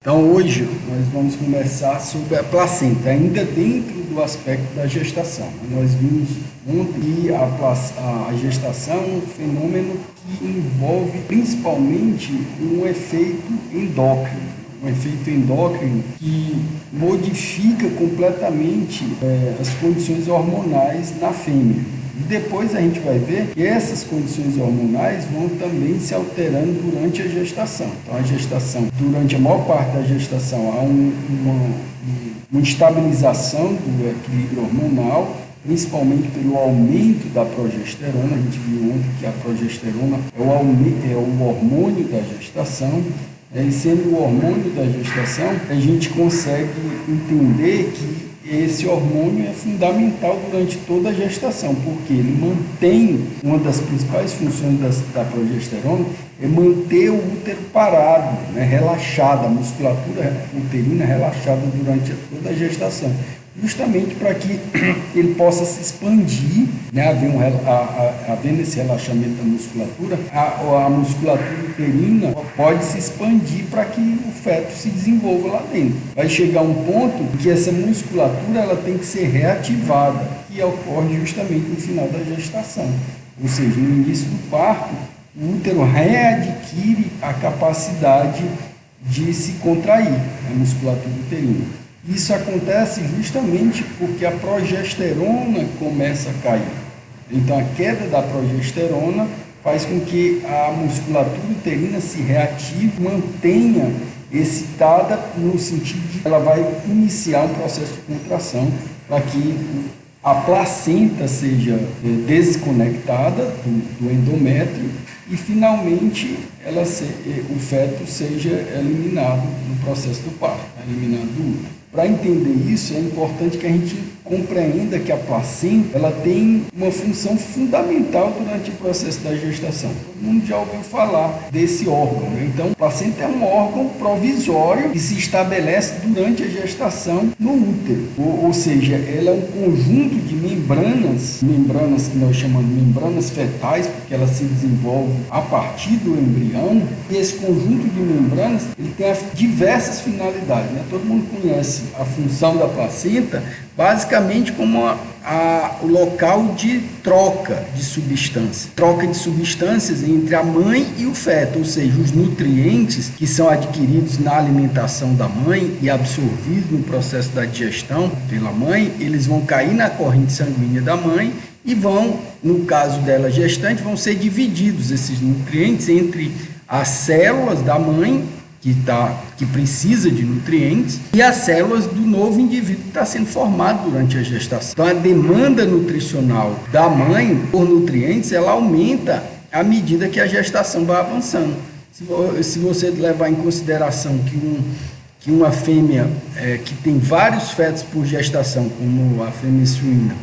Então hoje nós vamos conversar sobre a placenta, ainda dentro do aspecto da gestação. Nós vimos ontem que a gestação é um fenômeno que envolve principalmente um efeito endócrino que modifica completamente as condições hormonais na fêmea. E depois a gente vai ver que essas condições hormonais vão também se alterando durante a gestação. Então, a gestação, durante a maior parte da gestação, há uma estabilização do equilíbrio hormonal, principalmente pelo aumento da progesterona. A gente viu ontem que a progesterona é o hormônio da gestação. E sendo o hormônio da gestação, a gente consegue entender que esse hormônio é fundamental durante toda a gestação, porque ele mantém, uma das principais funções da progesterona é manter o útero parado, relaxado, a musculatura uterina relaxada durante toda a gestação, justamente para que ele possa se expandir, havendo esse relaxamento da musculatura, a musculatura uterina pode se expandir para que o feto se desenvolva lá dentro. Vai chegar um ponto que essa musculatura ela tem que ser reativada, que ocorre justamente no final da gestação, ou seja, no início do parto, o útero readquire a capacidade de se contrair, a musculatura uterina. Isso acontece justamente porque a progesterona começa a cair. Então, a queda da progesterona faz com que a musculatura uterina se reative, mantenha excitada, no sentido de que ela vai iniciar um processo de contração para que a placenta seja desconectada do endométrio e, finalmente, o feto seja eliminado no processo do parto, eliminado do útero. Para entender isso, é importante que a gente compreenda que a placenta ela tem uma função fundamental durante o processo da gestação. Todo mundo já ouviu falar desse órgão, Então, a placenta é um órgão provisório que se estabelece durante a gestação no útero. Ou seja, ela é um conjunto de membranas que nós chamamos de membranas fetais, porque ela se desenvolve a partir do embrião. E esse conjunto de membranas ele tem diversas finalidades. Todo mundo conhece a função da placenta basicamente como o local de troca de substâncias entre a mãe e o feto, ou seja, os nutrientes que são adquiridos na alimentação da mãe e absorvidos no processo da digestão pela mãe, eles vão cair na corrente sanguínea da mãe e vão, no caso dela gestante, vão ser divididos esses nutrientes entre as células da mãe que precisa de nutrientes, e as células do novo indivíduo que está sendo formado durante a gestação. Então, a demanda nutricional da mãe por nutrientes, ela aumenta à medida que a gestação vai avançando. Se você levar em consideração que uma fêmea que tem vários fetos por gestação, como a fêmea suína,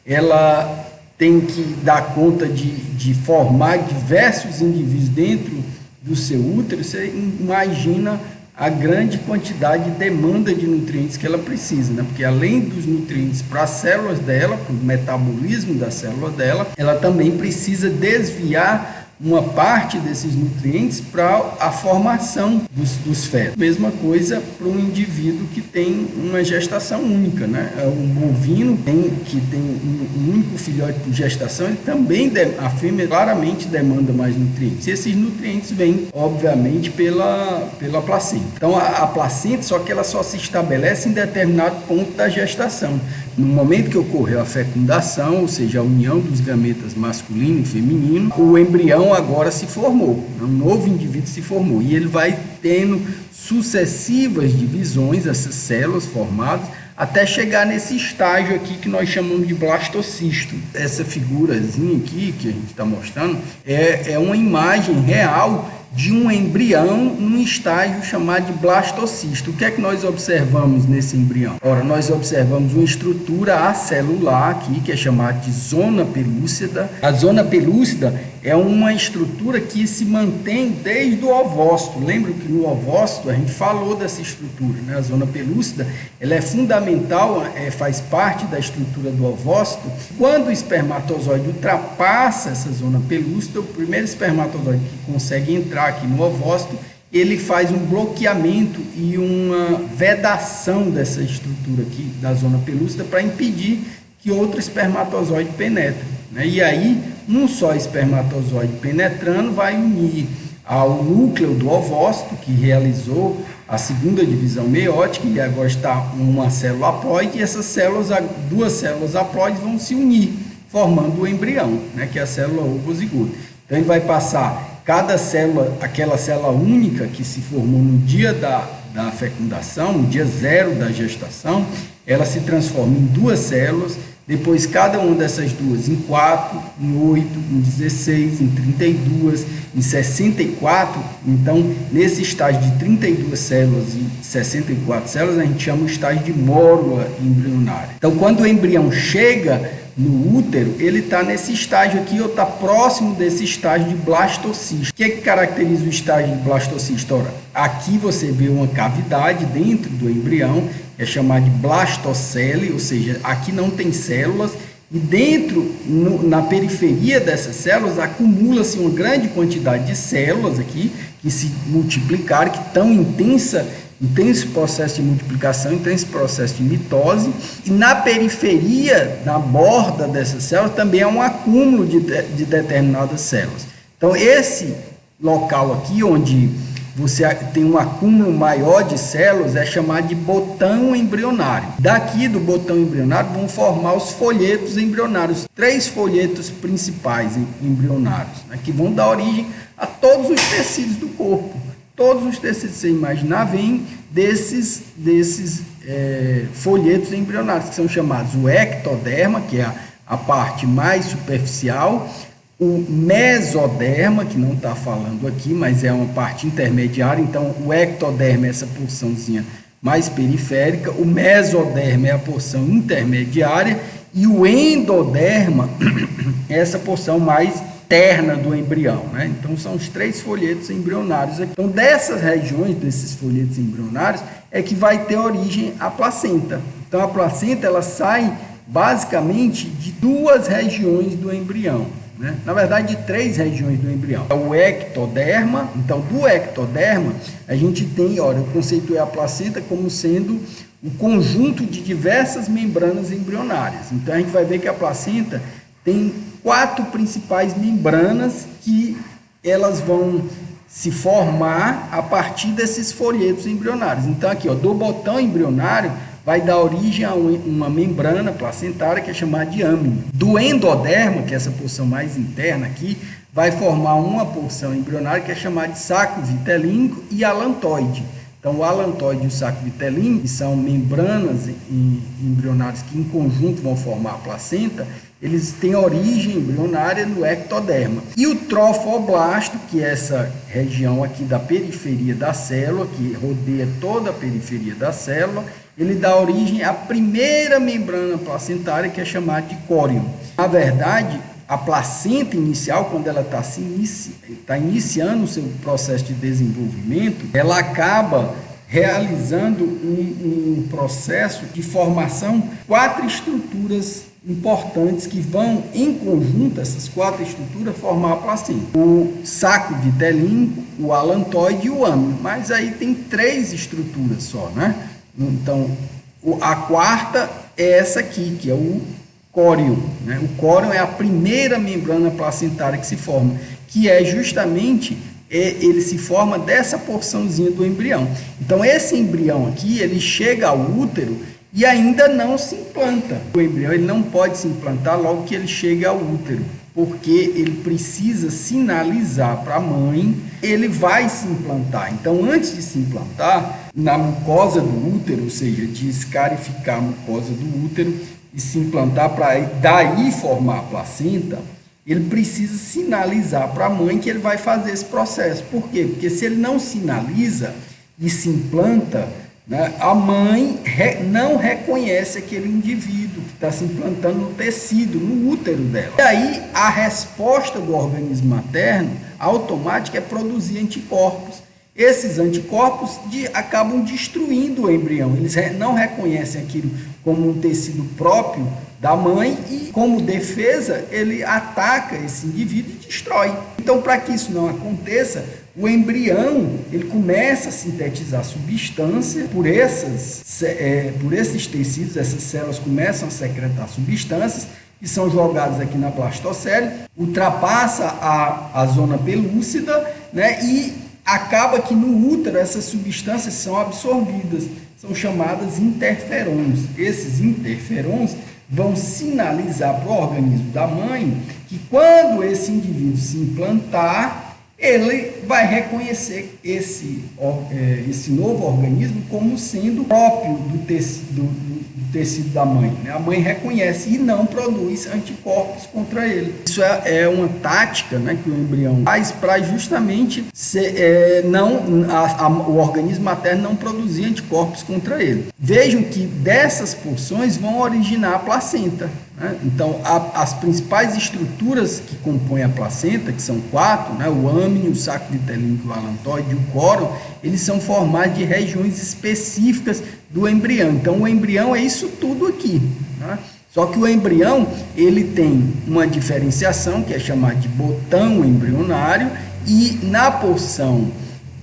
ela tem que dar conta de formar diversos indivíduos dentro do seu útero, você imagina a grande quantidade de demanda de nutrientes que ela precisa, Porque além dos nutrientes para as células dela, para o metabolismo da célula dela, ela também precisa desviar uma parte desses nutrientes para a formação dos fetos. Mesma coisa para um indivíduo que tem uma gestação única, Um bovino que tem um único filhote por gestação, ele também, a fêmea claramente demanda mais nutrientes. E esses nutrientes vêm, obviamente, pela placenta. Então, a placenta, só que ela só se estabelece em determinado ponto da gestação. No momento que ocorreu a fecundação, ou seja, a união dos gametas masculino e feminino, o embrião agora se formou, um novo indivíduo se formou, e ele vai tendo sucessivas divisões, essas células formadas, até chegar nesse estágio aqui que nós chamamos de blastocisto. Essa figurazinha aqui que a gente está mostrando é uma imagem real de um embrião num estágio chamado de blastocisto. O que é que nós observamos nesse embrião? Ora, nós observamos uma estrutura acelular aqui, que é chamada de zona pelúcida. A zona pelúcida é uma estrutura que se mantém desde o ovócito. Lembra que no ovócito a gente falou dessa estrutura, A zona pelúcida, ela é fundamental, faz parte da estrutura do ovócito. Quando o espermatozoide ultrapassa essa zona pelúcida, o primeiro espermatozoide que consegue entrar aqui no ovócito, ele faz um bloqueamento e uma vedação dessa estrutura aqui da zona pelúcida para impedir que outro espermatozoide penetre, né? E aí, um só espermatozoide penetrando vai unir ao núcleo do ovócito, que realizou a segunda divisão meiótica, e agora está uma célula haploide, e essas células, duas células haploides vão se unir, formando o embrião, né, que é a célula ovozigota. Então, ele vai passar cada célula, aquela célula única que se formou no dia da fecundação, no dia zero da gestação, ela se transforma em duas células, depois cada uma dessas duas em 4, em 8, em 16, em 32, em 64. Então, nesse estágio de 32 células e 64 células, a gente chama o estágio de mórula embrionária. Então, quando o embrião chega no útero, ele está nesse estágio aqui, ou está próximo desse estágio de blastocisto. O que caracteriza o estágio de blastocisto? Ora, aqui você vê uma cavidade dentro do embrião, é chamada de blastocele, ou seja, aqui não tem células, e dentro, na periferia dessas células, acumula-se uma grande quantidade de células aqui, que se multiplicaram, que estão intenso processo de multiplicação, intenso processo de mitose, e na periferia, na borda dessas células, também há um acúmulo de determinadas células. Então, esse local aqui, onde você tem um acúmulo maior de células, é chamado de botão embrionário. Daqui do botão embrionário vão formar os folhetos embrionários, 3 folhetos principais embrionários, né, que vão dar origem a todos os tecidos do corpo. Todos os tecidos que você imaginar vêm desses folhetos embrionários, que são chamados o ectoderma, que é a parte mais superficial, o mesoderma, que não está falando aqui, mas é uma parte intermediária. Então, o ectoderma é essa porçãozinha mais periférica, o mesoderma é a porção intermediária, e o endoderma é essa porção mais interna do embrião, né? Então, são os 3 folhetos embrionários aqui. Então, dessas regiões, desses folhetos embrionários, é que vai ter origem a placenta. Então, a placenta, ela sai basicamente de 2 regiões do embrião, né? Na verdade, de 3 regiões do embrião. O ectoderma, então, do ectoderma, a gente tem, olha, eu conceituei a placenta como sendo o conjunto de diversas membranas embrionárias. Então, a gente vai ver que a placenta tem 4 principais membranas que elas vão se formar a partir desses folhetos embrionários. Então, aqui, ó, do botão embrionário, vai dar origem a uma membrana placentária que é chamada de âmino. Do endoderma, que é essa porção mais interna aqui, vai formar uma porção embrionária que é chamada de saco vitelínico e alantoide. Então, o alantoide e o saco vitelínico, que são membranas embrionárias que em conjunto vão formar a placenta, eles têm origem embrionária no ectoderma. E o trofoblasto, que é essa região aqui da periferia da célula, que rodeia toda a periferia da célula, ele dá origem à primeira membrana placentária, que é chamada de córion. Na verdade, a placenta inicial, quando ela está iniciando o seu processo de desenvolvimento, ela acaba realizando um processo de formação, 4 estruturas importantes que vão, em conjunto, essas 4 estruturas, formar a placenta. O saco vitelínico, o alantoide e o âmino. Mas aí tem 3 estruturas só, né? Então, a quarta é essa aqui, que é o córion, né? O córion é a primeira membrana placentária que se forma, que é justamente, ele se forma dessa porçãozinha do embrião. Então, esse embrião aqui, ele chega ao útero e ainda não se implanta. O embrião, ele não pode se implantar logo que ele chega ao útero, porque ele precisa sinalizar para a mãe, ele vai se implantar. Então, antes de se implantar, na mucosa do útero, ou seja, de escarificar a mucosa do útero e se implantar para daí formar a placenta, ele precisa sinalizar para a mãe que ele vai fazer esse processo. Por quê? Porque se ele não sinaliza e se implanta, né, a mãe não reconhece aquele indivíduo que está se implantando no tecido, no útero dela. E aí, a resposta do organismo materno, automática, é produzir anticorpos. Esses anticorpos acabam destruindo o embrião. Eles não reconhecem aquilo como um tecido próprio da mãe e, como defesa, ele ataca esse indivíduo e destrói. Então, para que isso não aconteça, o embrião ele começa a sintetizar substância por esses tecidos, essas células começam a secretar substâncias que são jogadas aqui na blastocele, ultrapassa a zona pelúcida, né, e acaba que no útero essas substâncias são absorvidas, são chamadas interferons. Esses interferons vão sinalizar para o organismo da mãe que quando esse indivíduo se implantar, ele vai reconhecer esse novo organismo como sendo próprio do tecido da mãe, né? A mãe reconhece e não produz anticorpos contra ele. Isso é uma tática, né, que o embrião faz para justamente o organismo materno não produzir anticorpos contra ele. Vejam que dessas porções vão originar a placenta. Então, as principais estruturas que compõem a placenta, que são 4, né, o âmnio, o saco vitelínico, o alantoide e o córyon, eles são formados de regiões específicas do embrião. Então, o embrião é isso tudo aqui, né? Só que o embrião ele tem uma diferenciação, que é chamada de botão embrionário, e na porção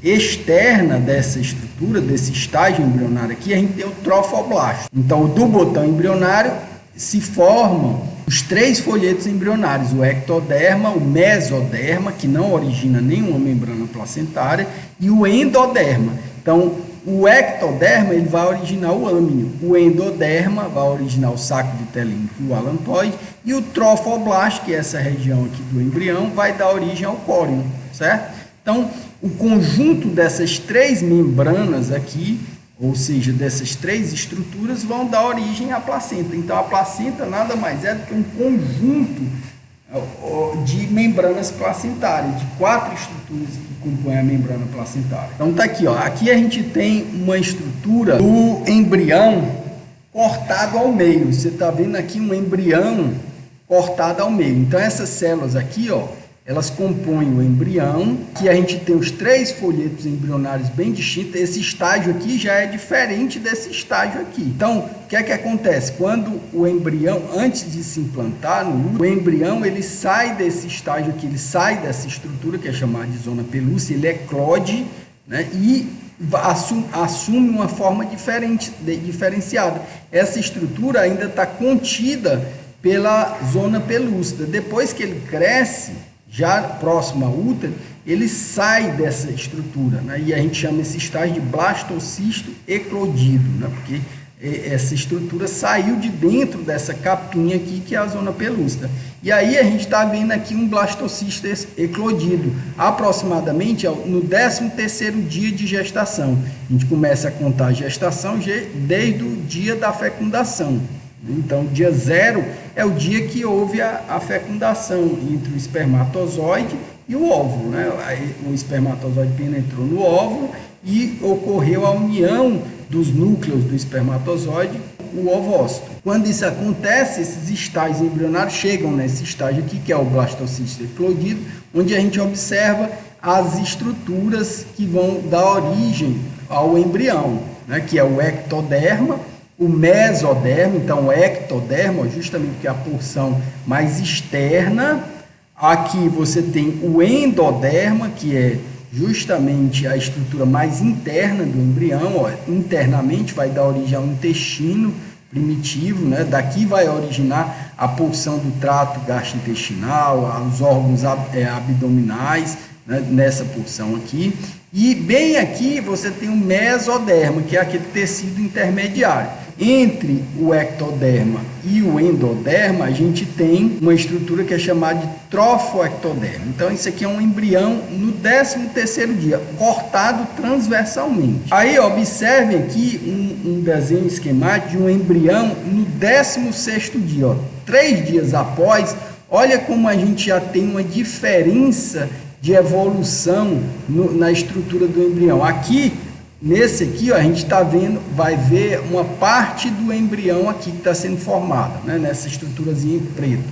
externa dessa estrutura, desse estágio embrionário aqui, a gente tem o trofoblasto. Então, do botão embrionário se formam os 3 folhetos embrionários, o ectoderma, o mesoderma, que não origina nenhuma membrana placentária, e o endoderma. Então, o ectoderma ele vai originar o âmnio, o endoderma vai originar o saco vitelínico e o alantoide, e o trofoblasto, que é essa região aqui do embrião, vai dar origem ao córyon, certo? Então, o conjunto dessas 3 membranas aqui, ou seja, dessas 3 estruturas, vão dar origem à placenta. Então, a placenta nada mais é do que um conjunto de membranas placentárias, de 4 estruturas que compõem a membrana placentária. Então, tá aqui, ó. Aqui a gente tem uma estrutura do embrião cortado ao meio. Você está vendo aqui um embrião cortado ao meio. Então, essas células aqui, ó, elas compõem o embrião, que a gente tem os 3 folhetos embrionários bem distintos. Esse estágio aqui já é diferente desse estágio aqui. Então, o que é que acontece? Quando o embrião, antes de se implantar no útero, o embrião ele sai desse estágio aqui, ele sai dessa estrutura que é chamada de zona pelúcida, ele eclode, né, e assume uma forma diferenciada. Essa estrutura ainda está contida pela zona pelúcida. Depois que ele cresce, já próximo ao útero, ele sai dessa estrutura, né? E a gente chama esse estágio de blastocisto eclodido, né? Porque essa estrutura saiu de dentro dessa capinha aqui, que é a zona pelúcida. E aí a gente está vendo aqui um blastocisto eclodido, aproximadamente no 13º dia de gestação. A gente começa a contar a gestação desde o dia da fecundação. Então, dia 0 é o dia que houve a fecundação entre o espermatozoide e o óvulo, né? Aí, o espermatozoide penetrou no óvulo e ocorreu a união dos núcleos do espermatozoide com o ovócito. Quando isso acontece, esses estágios embrionários chegam nesse estágio aqui, que é o blastocisto eclodido, onde a gente observa as estruturas que vão dar origem ao embrião, né? Que é o ectoderma, o mesoderma. Então, o ectoderma, justamente porque é a porção mais externa. Aqui você tem o endoderma, que é justamente a estrutura mais interna do embrião. Ó, internamente vai dar origem ao intestino primitivo, né? Daqui vai originar a porção do trato gastrointestinal, os órgãos abdominais, né? Nessa porção aqui. E bem aqui você tem o mesoderma, que é aquele tecido intermediário. Entre o ectoderma e o endoderma, a gente tem uma estrutura que é chamada de trofoectoderma. Então, isso aqui é um embrião no 13º dia, cortado transversalmente. Aí, observem aqui um desenho esquemático de um embrião no 16º dia. Ó, 3 dias após, olha como a gente já tem uma diferença de evolução na estrutura do embrião. Aqui, nesse aqui, ó, a gente está vendo, vai ver uma parte do embrião aqui que está sendo formada, né, nessa estruturazinha em preto.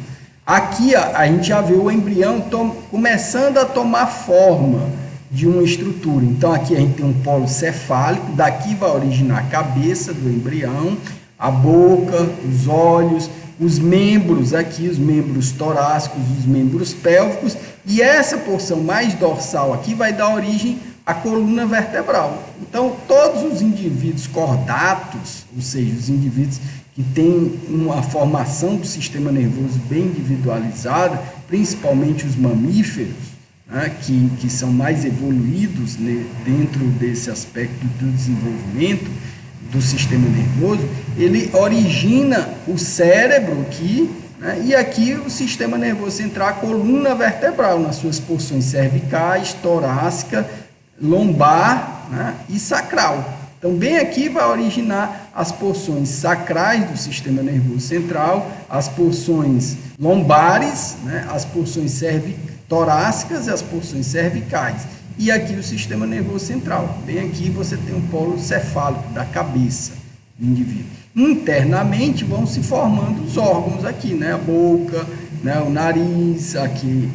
Aqui, ó, a gente já vê o embrião começando a tomar forma de uma estrutura. Então, aqui a gente tem um polo cefálico, daqui vai originar a cabeça do embrião. a boca, os olhos, os membros aqui, os membros torácicos, os membros pélvicos, e essa porção mais dorsal aqui vai dar origem à coluna vertebral. Então, todos os indivíduos cordatos, ou seja, os indivíduos que têm uma formação do sistema nervoso bem individualizada, principalmente os mamíferos, né, que são mais evoluídos, né, dentro desse aspecto do desenvolvimento do sistema nervoso, ele origina o cérebro aqui, né, e aqui o sistema nervoso central, a coluna vertebral, nas suas porções cervicais, torácica, lombar, né, e sacral. Então, bem aqui vai originar as porções sacrais do sistema nervoso central, as porções lombares, né, as porções torácicas e as porções cervicais. E aqui o sistema nervoso central. Bem aqui você tem um polo cefálico da cabeça do indivíduo. Internamente vão se formando os órgãos aqui, né, a boca, né, o nariz, aqui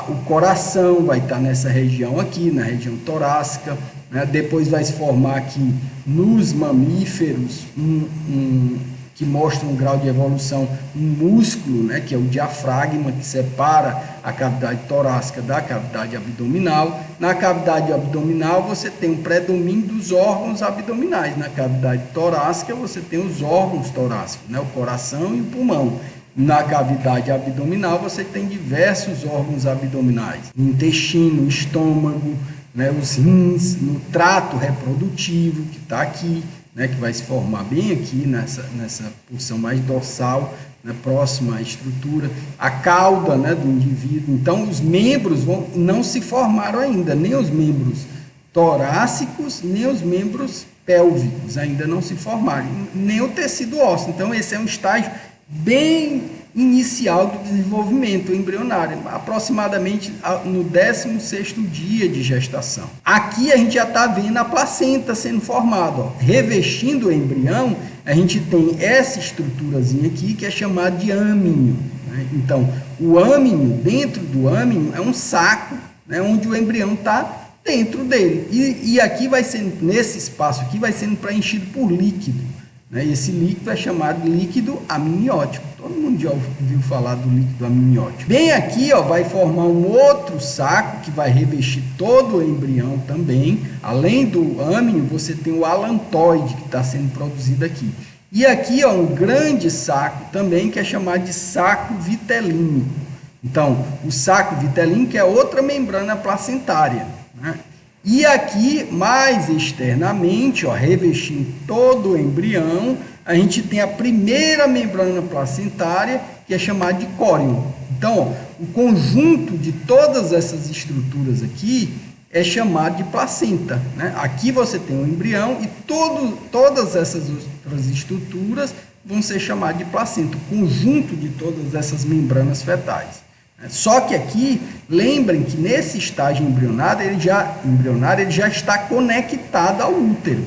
o coração vai estar nessa região aqui, na região torácica, né? Depois vai se formar aqui nos mamíferos, que mostra um grau de evolução, um músculo, né, que é o diafragma, que separa a cavidade torácica da cavidade abdominal. Na cavidade abdominal você tem um predomínio dos órgãos abdominais. Na cavidade torácica você tem os órgãos torácicos, né, o coração e o pulmão. Na cavidade abdominal você tem diversos órgãos abdominais, o intestino, o estômago, né, os rins, no trato reprodutivo que está aqui, né, que vai se formar bem aqui nessa porção mais dorsal, né, próxima à estrutura, a cauda, né, do indivíduo. Então, os membros não se formaram ainda, nem os membros torácicos, nem os membros pélvicos ainda não se formaram, nem o tecido ósseo. Então, esse é um estágio bem inicial do desenvolvimento embrionário, aproximadamente no 16º dia de gestação. Aqui a gente já está vendo a placenta sendo formada, ó. Revestindo o embrião, a gente tem essa estruturazinha aqui que é chamada de âmino, né? Então, o âmino, dentro do âmino, é um saco, né, onde o embrião está dentro dele. E aqui vai sendo, nesse espaço aqui, vai sendo preenchido por líquido, né? Esse líquido é chamado de líquido amniótico. Todo mundo já ouviu falar do líquido amniótico. Bem aqui, ó, vai formar um outro saco que vai revestir todo o embrião também. Além do âmino, você tem o alantoide que está sendo produzido aqui. E aqui, ó, um grande saco também que é chamado de saco vitelínico. Então, o saco vitelínico é outra membrana placentária, né? E aqui, mais externamente, ó, revestindo todo o embrião, a gente tem a primeira membrana placentária, que é chamada de córeo. Então, ó, o conjunto de todas essas estruturas aqui é chamado de placenta, né? Aqui você tem o embrião e todas essas outras estruturas vão ser chamadas de placenta, o conjunto de todas essas membranas fetais. Só que aqui, lembrem que nesse estágio embrionário, ele já está conectado ao útero,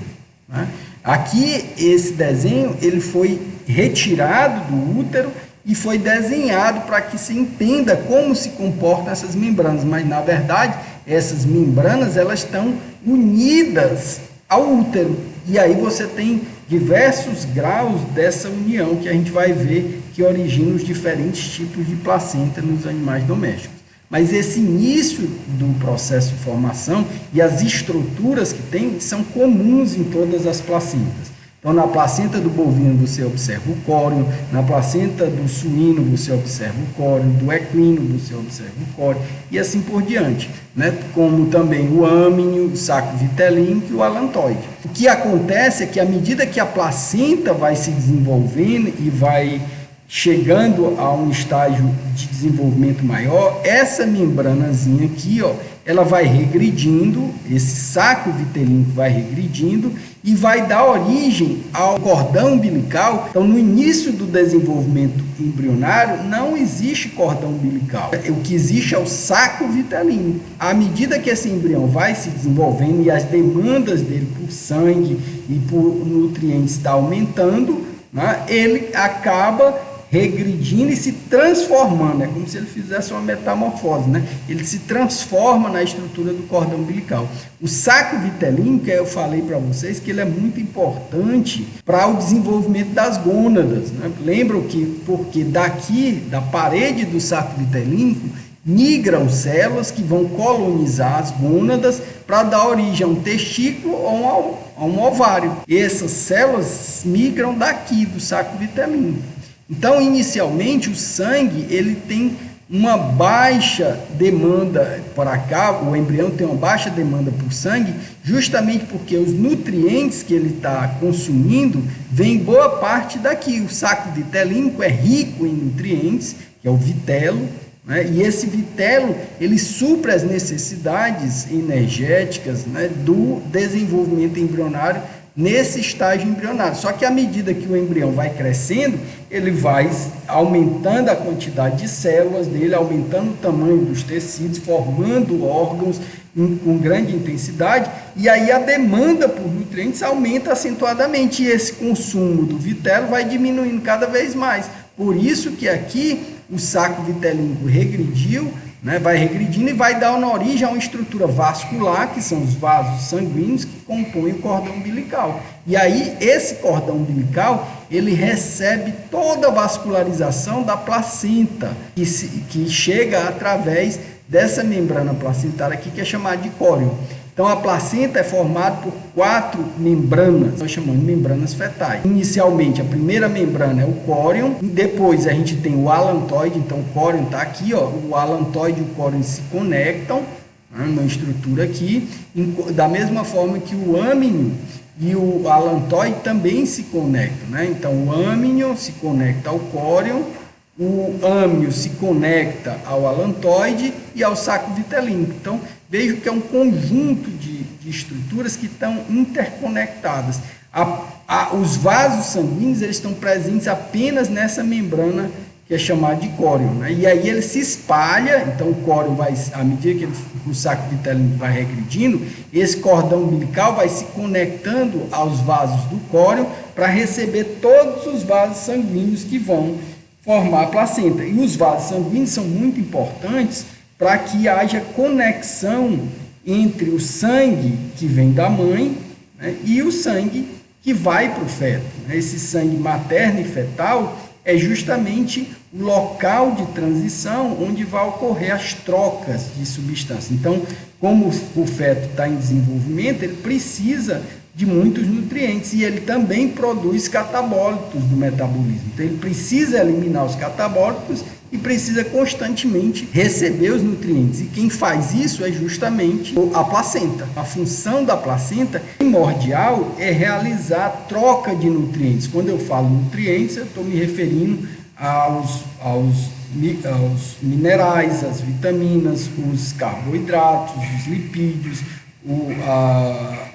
né? Aqui, esse desenho, ele foi retirado do útero e foi desenhado para que se entenda como se comportam essas membranas, mas, na verdade, essas membranas, elas estão unidas ao útero, e aí você tem diversos graus dessa união que a gente vai ver que origina os diferentes tipos de placenta nos animais domésticos. Mas esse início do processo de formação e as estruturas que tem são comuns em todas as placentas. Então, na placenta do bovino você observa o córeo, na placenta do suíno você observa o córeo, do equino você observa o córeo, e assim por diante, né? Como também o âmino, o saco vitelínico e o alantoide. O que acontece é que, à medida que a placenta vai se desenvolvendo e vai chegando a um estágio de desenvolvimento maior, essa membranazinha aqui, ó, ela vai regredindo, esse saco vitelínico vai regredindo e vai dar origem ao cordão umbilical. Então, no início do desenvolvimento embrionário, não existe cordão umbilical. O que existe é o saco vitelínico. À medida que esse embrião vai se desenvolvendo e as demandas dele por sangue e por nutrientes está aumentando, né, ele acaba regredindo e se transformando. É como se ele fizesse uma metamorfose, né? Ele se transforma na estrutura do cordão umbilical. O saco vitelino, que eu falei para vocês, que ele é muito importante para o desenvolvimento das gônadas, né? Lembram que, porque daqui, da parede do saco vitelínico, migram células que vão colonizar as gônadas para dar origem a um testículo ou a um ovário. E essas células migram daqui, do saco vitelínico. Então, inicialmente, o sangue ele tem uma baixa demanda para cá, o embrião tem uma baixa demanda por sangue, justamente porque os nutrientes que ele está consumindo vem boa parte daqui. O saco vitelínico é rico em nutrientes, que é o vitelo, né? E esse vitelo ele supre as necessidades energéticas, né, do desenvolvimento embrionário nesse estágio embrionário. Só que à medida que o embrião vai crescendo, ele vai aumentando a quantidade de células dele, aumentando o tamanho dos tecidos, formando órgãos com grande intensidade, e aí a demanda por nutrientes aumenta acentuadamente, e esse consumo do vitelo vai diminuindo cada vez mais. Por isso que aqui o saco vitelínico regrediu, né, vai regredindo e vai dar origem a uma estrutura vascular, que são os vasos sanguíneos que compõem o cordão umbilical. E aí, esse cordão umbilical, ele recebe toda a vascularização da placenta, que chega através dessa membrana placentária aqui, que é chamada de córion. Então, a placenta é formada por 4 membranas, nós chamamos de membranas fetais. Inicialmente, a primeira membrana é o córion, depois a gente tem o alantoide, então o córion está aqui, ó, o alantoide e o córion se conectam, né, numa estrutura aqui, da mesma forma que o âmino e o alantoide também se conectam, né? Então, o âmino se conecta ao córion, o âmino se conecta ao alantoide e ao saco vitelínico. Então, vejo que é um conjunto de estruturas que estão interconectadas. Os vasos sanguíneos eles estão presentes apenas nessa membrana que é chamada de córion, né? E aí ele se espalha, então o córion vai, à medida que o saco vitelínico vai regredindo, esse cordão umbilical vai se conectando aos vasos do córion para receber todos os vasos sanguíneos que vão formar a placenta. E os vasos sanguíneos são muito importantes para que haja conexão entre o sangue que vem da mãe, né, e o sangue que vai para o feto. Esse sangue materno e fetal é justamente o local de transição onde vai ocorrer as trocas de substância. Então, como o feto está em desenvolvimento, ele precisa de muitos nutrientes e ele também produz catabólitos do metabolismo. Então, ele precisa eliminar os catabólitos e precisa constantemente receber os nutrientes. E quem faz isso é justamente a placenta. A função da placenta primordial é realizar a troca de nutrientes. Quando eu falo nutrientes, eu estou me referindo aos minerais, às vitaminas, os carboidratos, os lipídios,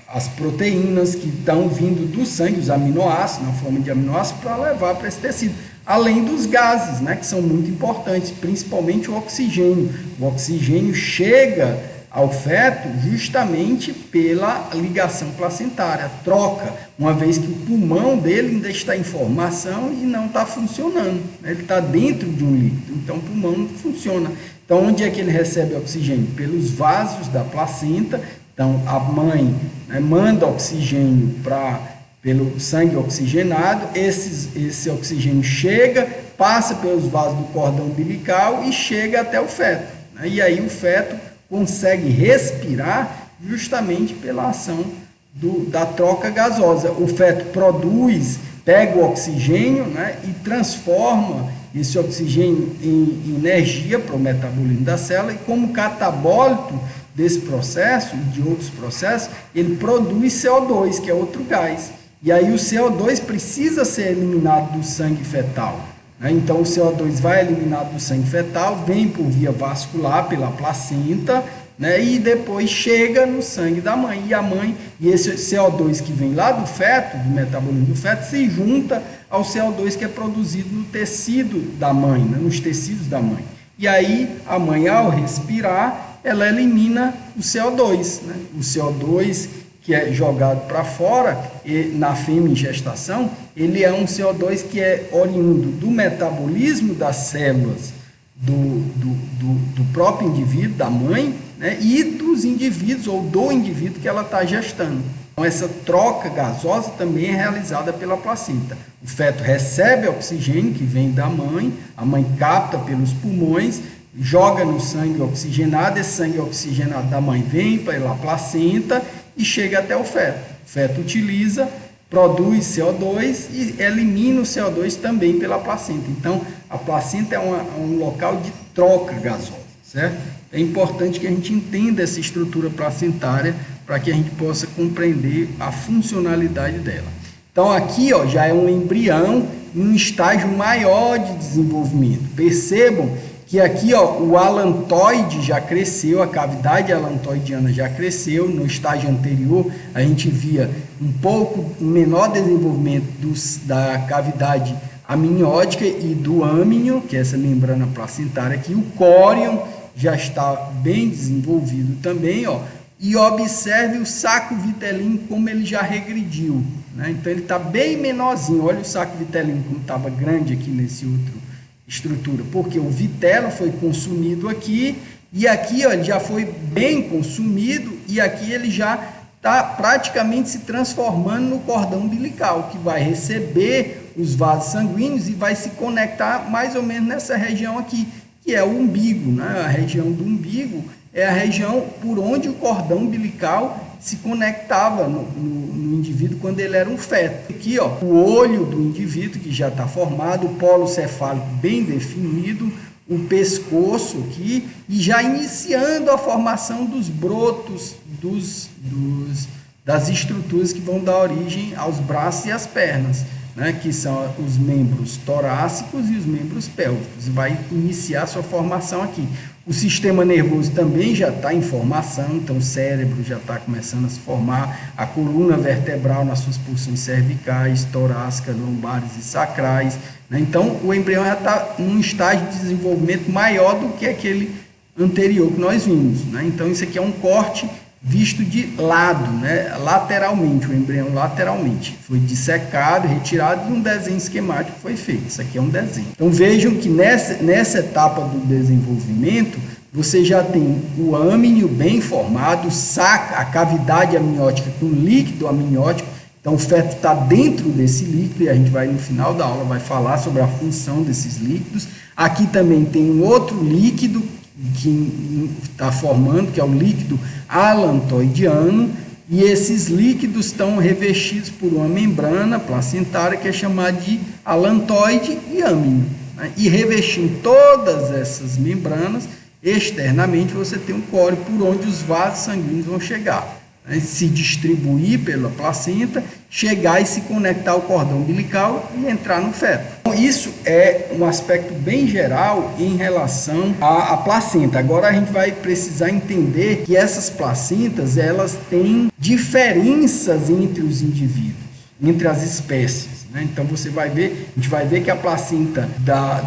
as proteínas que estão vindo do sangue, os aminoácidos, na forma de aminoácidos, para levar para esse tecido. Além dos gases, né, que são muito importantes, principalmente o oxigênio. O oxigênio chega ao feto justamente pela ligação placentária, troca, uma vez que o pulmão dele ainda está em formação e não está funcionando, né? Ele está dentro de um líquido, então o pulmão não funciona. Então, onde é que ele recebe oxigênio? Pelos vasos da placenta. Então, a mãe, né, manda oxigênio pelo sangue oxigenado, esse oxigênio chega, passa pelos vasos do cordão umbilical e chega até o feto, né? E aí o feto consegue respirar justamente pela ação da troca gasosa. O feto pega o oxigênio, né, e transforma esse oxigênio em energia para o metabolismo da célula, e como catabólito desse processo e de outros processos, ele produz CO2, que é outro gás. E aí o CO2 precisa ser eliminado do sangue fetal, né? Então o CO2 vai eliminado do sangue fetal, vem por via vascular pela placenta, né? E depois chega no sangue da mãe. E esse CO2 que vem lá do feto, do metabolismo do feto, se junta ao CO2 que é produzido no tecido da mãe, né? Nos tecidos da mãe. E aí a mãe, ao respirar, ela elimina o CO2, né? O CO2 que é jogado para fora, e na fêmea em gestação, ele é um CO2 que é oriundo do metabolismo das células do próprio indivíduo, da mãe, né, e dos indivíduos ou do indivíduo que ela está gestando. Então, essa troca gasosa também é realizada pela placenta. O feto recebe oxigênio que vem da mãe, a mãe capta pelos pulmões, joga no sangue oxigenado, esse sangue oxigenado da mãe vem pela placenta e chega até o feto. O feto utiliza, produz CO2 e elimina o CO2 também pela placenta. Então, a placenta é um local de troca gasosa, certo? É importante que a gente entenda essa estrutura placentária para que a gente possa compreender a funcionalidade dela. Então, aqui ó, já é um embrião em um estágio maior de desenvolvimento. Percebam que aqui ó, o alantoide já cresceu, a cavidade alantoidiana já cresceu. No estágio anterior, a gente via um pouco menor desenvolvimento da cavidade amniótica e do âmnio, que é essa membrana placentária aqui. O córion já está bem desenvolvido também, ó. E observe o saco vitelino como ele já regrediu, né? Então ele está bem menorzinho. Olha o saco vitelino como estava grande aqui nesse outro estrutura, porque o vitelo foi consumido aqui e aqui ó, ele já foi bem consumido e aqui ele já está praticamente se transformando no cordão umbilical, que vai receber os vasos sanguíneos e vai se conectar mais ou menos nessa região aqui, que é o umbigo, né? A região do umbigo é a região por onde o cordão umbilical se conectava no indivíduo quando ele era um feto. Aqui, ó, o olho do indivíduo que já está formado, o polo cefálico bem definido, o pescoço aqui, e já iniciando a formação dos brotos das estruturas que vão dar origem aos braços e às pernas, né, que são os membros torácicos e os membros pélvicos. Vai iniciar sua formação aqui. O sistema nervoso também já está em formação, então o cérebro já está começando a se formar, a coluna vertebral nas suas porções cervicais, torácicas, lombares e sacrais, né? Então o embrião já está num estágio de desenvolvimento maior do que aquele anterior que nós vimos, né? Então isso aqui é um corte visto de lado, né? Lateralmente, o embrião lateralmente. Foi dissecado, retirado e um desenho esquemático foi feito. Isso aqui é um desenho. Então vejam que nessa etapa do desenvolvimento, você já tem o âmnio bem formado, a cavidade amniótica com líquido amniótico. Então o feto está dentro desse líquido e a gente vai no final da aula vai falar sobre a função desses líquidos. Aqui também tem um outro líquido que está formando, que é o líquido alantoidiano, e esses líquidos estão revestidos por uma membrana placentária que é chamada de alantoide e âmnio, né? E revestindo todas essas membranas, externamente você tem um córeo por onde os vasos sanguíneos vão chegar, né? Se distribuir pela placenta, chegar e se conectar ao cordão umbilical e entrar no feto. Então, isso é um aspecto bem geral em relação à placenta. Agora a gente vai precisar entender que essas placentas elas têm diferenças entre os indivíduos, entre as espécies, né? Então você vai ver, a gente vai ver que a placenta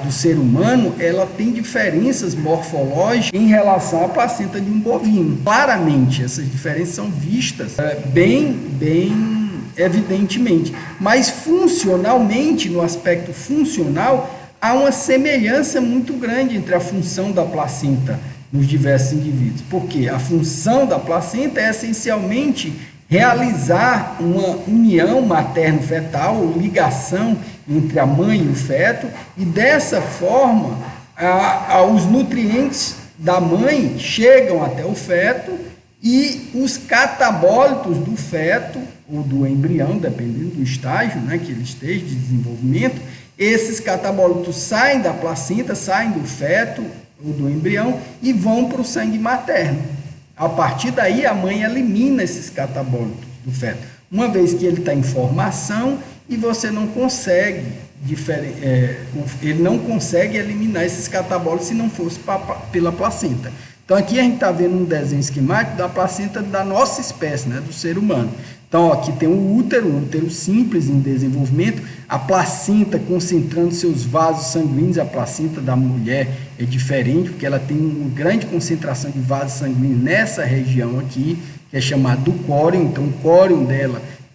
do ser humano ela tem diferenças morfológicas em relação à placenta de um bovino. Claramente essas diferenças são vistas bem evidentemente, mas funcionalmente, no aspecto funcional, há uma semelhança muito grande entre a função da placenta nos diversos indivíduos, porque a função da placenta é essencialmente realizar uma união materno-fetal, ou ligação entre a mãe e o feto, e dessa forma os nutrientes da mãe chegam até o feto e os catabólitos do feto ou do embrião, dependendo do estágio, né, que ele esteja de desenvolvimento, esses catabólitos saem da placenta, saem do feto ou do embrião e vão para o sangue materno. A partir daí, a mãe elimina esses catabólitos do feto, uma vez que ele está em formação e você não consegue, ele não consegue eliminar esses catabólitos se não fosse pela placenta. Então, aqui a gente está vendo um desenho esquemático da placenta da nossa espécie, né, do ser humano. Então, ó, aqui tem um útero simples em desenvolvimento, a placenta concentrando seus vasos sanguíneos. A placenta da mulher é diferente, porque ela tem uma grande concentração de vasos sanguíneos nessa região aqui, que é chamado do córion. Então, o córion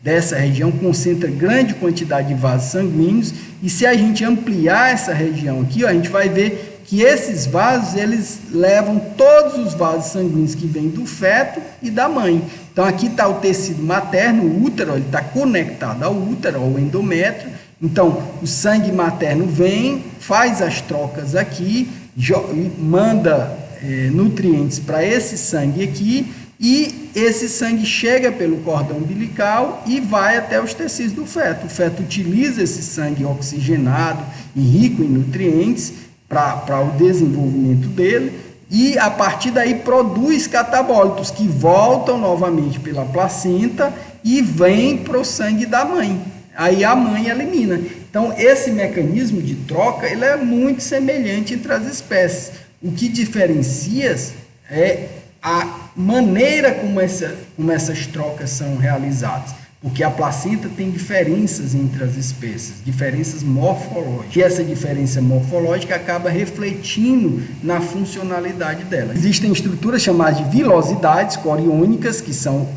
dessa região concentra grande quantidade de vasos sanguíneos, e se a gente ampliar essa região aqui, ó, a gente vai ver que esses vasos, eles levam todos os vasos sanguíneos que vêm do feto e da mãe. Então, aqui está o tecido materno, o útero, ele está conectado ao útero, ao endométrio. Então, o sangue materno vem, faz as trocas aqui, manda nutrientes para esse sangue aqui, e esse sangue chega pelo cordão umbilical e vai até os tecidos do feto. O feto utiliza esse sangue oxigenado e rico em nutrientes para o desenvolvimento dele, e a partir daí produz catabólitos que voltam novamente pela placenta e vêm para o sangue da mãe. Aí a mãe elimina. Então, esse mecanismo de troca, ele é muito semelhante entre as espécies. O que diferencia é a maneira como essas trocas são realizadas, porque a placenta tem diferenças entre as espécies, diferenças morfológicas, e essa diferença morfológica acaba refletindo na funcionalidade dela. Existem estruturas chamadas de vilosidades coriônicas, que são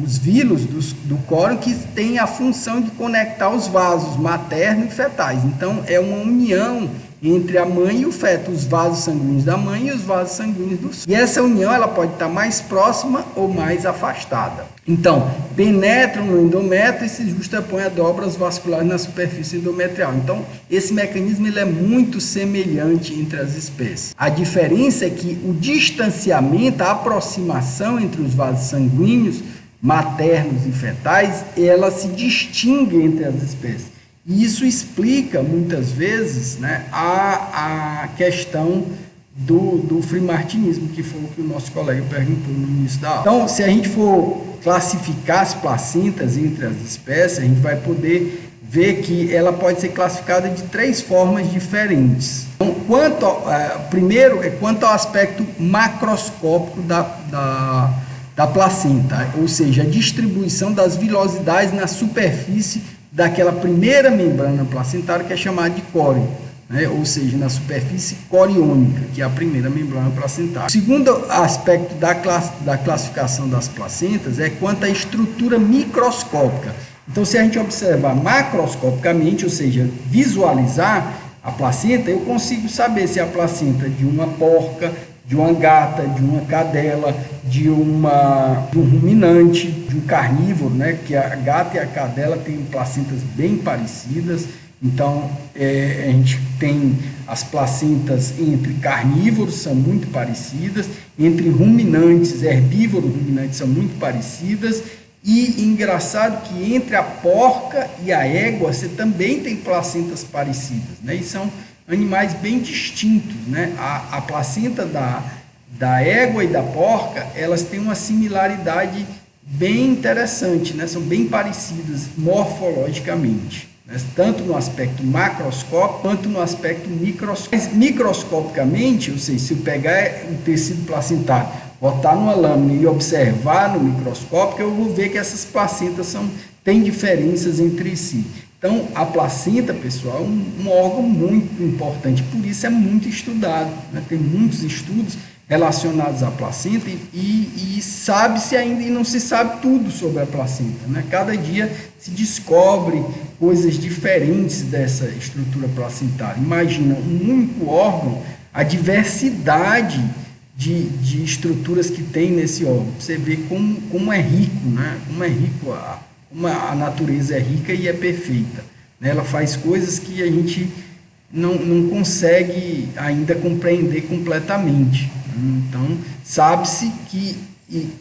os vilos do córeo, que têm a função de conectar os vasos materno e fetais. Então, é uma união entre a mãe e o feto, os vasos sanguíneos da mãe e os vasos sanguíneos do feto. E essa união, ela pode estar mais próxima ou mais afastada. Então, penetram no endométrio e se justapõem a dobras vasculares na superfície endometrial. Então, esse mecanismo, ele é muito semelhante entre as espécies. A diferença é que o distanciamento, a aproximação entre os vasos sanguíneos maternos e fetais, ela se distingue entre as espécies. E isso explica, muitas vezes, né, a questão do frimartinismo, que foi o que o nosso colega perguntou no início da aula. Então, se a gente for classificar as placentas entre as espécies, a gente vai poder ver que ela pode ser classificada de 3 formas diferentes. Então, primeiro, quanto ao aspecto macroscópico da placenta, ou seja, a distribuição das vilosidades na superfície daquela primeira membrana placentária, que é chamada de córeo, né? Ou seja, na superfície coriônica, que é a primeira membrana placentária. O segundo aspecto da classificação das placentas é quanto à estrutura microscópica. Então, se a gente observar macroscopicamente, ou seja, visualizar a placenta, eu consigo saber se é a placenta de uma porca, de uma gata, de uma cadela, de um ruminante, de um carnívoro, né? Que a gata e a cadela têm placentas bem parecidas. Então, a gente tem as placentas entre carnívoros, são muito parecidas, entre ruminantes, herbívoros, ruminantes são muito parecidas, e engraçado que entre a porca e a égua você também tem placentas parecidas, né? E são animais bem distintos, né? A placenta da égua e da porca, elas têm uma similaridade bem interessante, né? São bem parecidas morfologicamente, né? Tanto no aspecto macroscópico quanto no aspecto microscópico. Mas microscopicamente, ou seja, se eu pegar um tecido placentário, botar numa lâmina e observar no microscópio, eu vou ver que essas placentas têm diferenças entre si. Então, a placenta, pessoal, é um órgão muito importante, por isso é muito estudado, né? Tem muitos estudos relacionados à placenta e sabe-se ainda, e não se sabe tudo sobre a placenta, né? Cada dia se descobre coisas diferentes dessa estrutura placentária. Imagina, um único órgão, a diversidade de estruturas que tem nesse órgão. Você vê como é rico, né? Como é rico como a natureza é rica e é perfeita, né? Ela faz coisas que a gente não consegue ainda compreender completamente. Então, sabe-se que,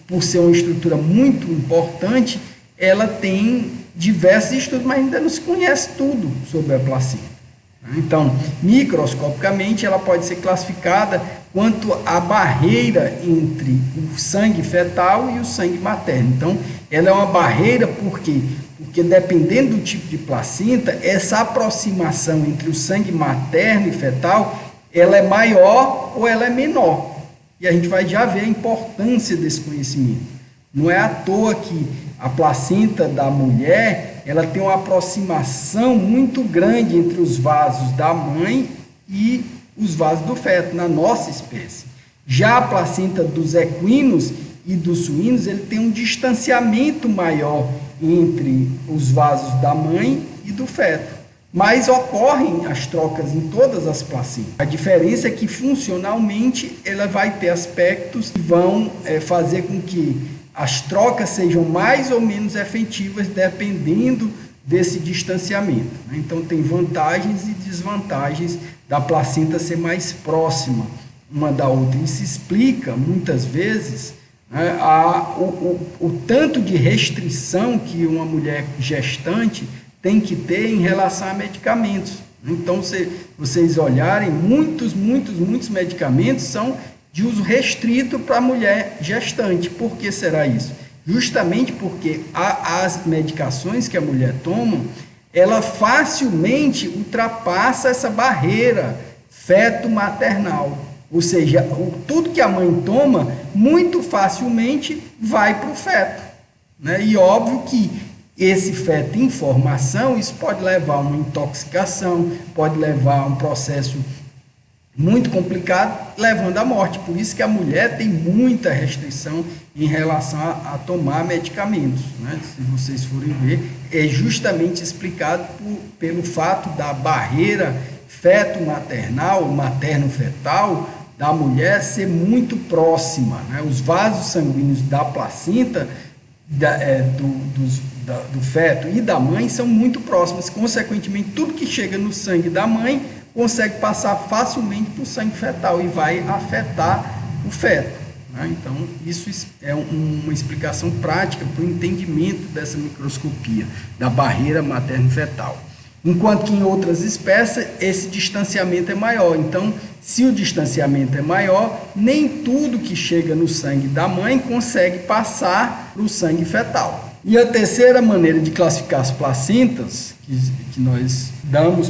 por ser uma estrutura muito importante, ela tem diversos estudos, mas ainda não se conhece tudo sobre a placenta. Então, microscopicamente, ela pode ser classificada quanto à barreira entre o sangue fetal e o sangue materno. Então, ela é uma barreira porque dependendo do tipo de placenta, essa aproximação entre o sangue materno e fetal, ela é maior ou ela é menor. E a gente vai já ver a importância desse conhecimento. Não é à toa que a placenta da mulher, ela tem uma aproximação muito grande entre os vasos da mãe e os vasos do feto, na nossa espécie. Já a placenta dos equinos, e dos suínos, ele tem um distanciamento maior entre os vasos da mãe e do feto. Mas ocorrem as trocas em todas as placentas. A diferença é que funcionalmente ela vai ter aspectos que vão fazer com que as trocas sejam mais ou menos efetivas dependendo desse distanciamento. Então tem vantagens e desvantagens da placenta ser mais próxima uma da outra. Isso explica muitas vezes o tanto de restrição que uma mulher gestante tem que ter em relação a medicamentos. Então, se vocês olharem, muitos medicamentos são de uso restrito para a mulher gestante. Por que será isso? Justamente porque as medicações que a mulher toma, ela facilmente ultrapassa essa barreira feto-maternal. Ou seja, tudo que a mãe toma, muito facilmente vai para o feto. E óbvio que esse feto em formação, isso pode levar a uma intoxicação, pode levar a um processo muito complicado, levando à morte. Por isso que a mulher tem muita restrição em relação a tomar medicamentos. Se vocês forem ver, é justamente explicado pelo fato da barreira feto-maternal, materno-fetal, da mulher ser muito próxima. Os vasos sanguíneos da placenta, do feto e da mãe são muito próximas, consequentemente tudo que chega no sangue da mãe consegue passar facilmente para o sangue fetal e vai afetar o feto. Então isso é uma explicação prática para o entendimento dessa microscopia, da barreira materno-fetal. Enquanto que em outras espécies esse distanciamento é maior. Então, se o distanciamento é maior, nem tudo que chega no sangue da mãe consegue passar para o sangue fetal. E a terceira maneira de classificar as placentas, que nós damos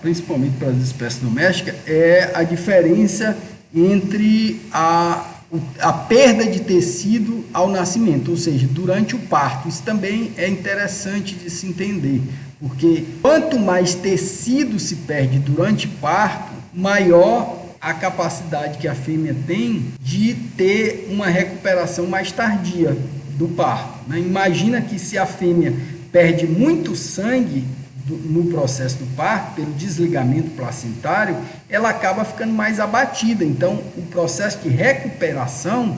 principalmente para as espécies domésticas, é a diferença entre a perda de tecido ao nascimento, ou seja, durante o parto. Isso também é interessante de se entender, porque quanto mais tecido se perde durante o parto, maior a capacidade que a fêmea tem de ter uma recuperação mais tardia do parto. Imagina que se a fêmea perde muito sangue no processo do parto, pelo desligamento placentário, ela acaba ficando mais abatida. Então, o processo de recuperação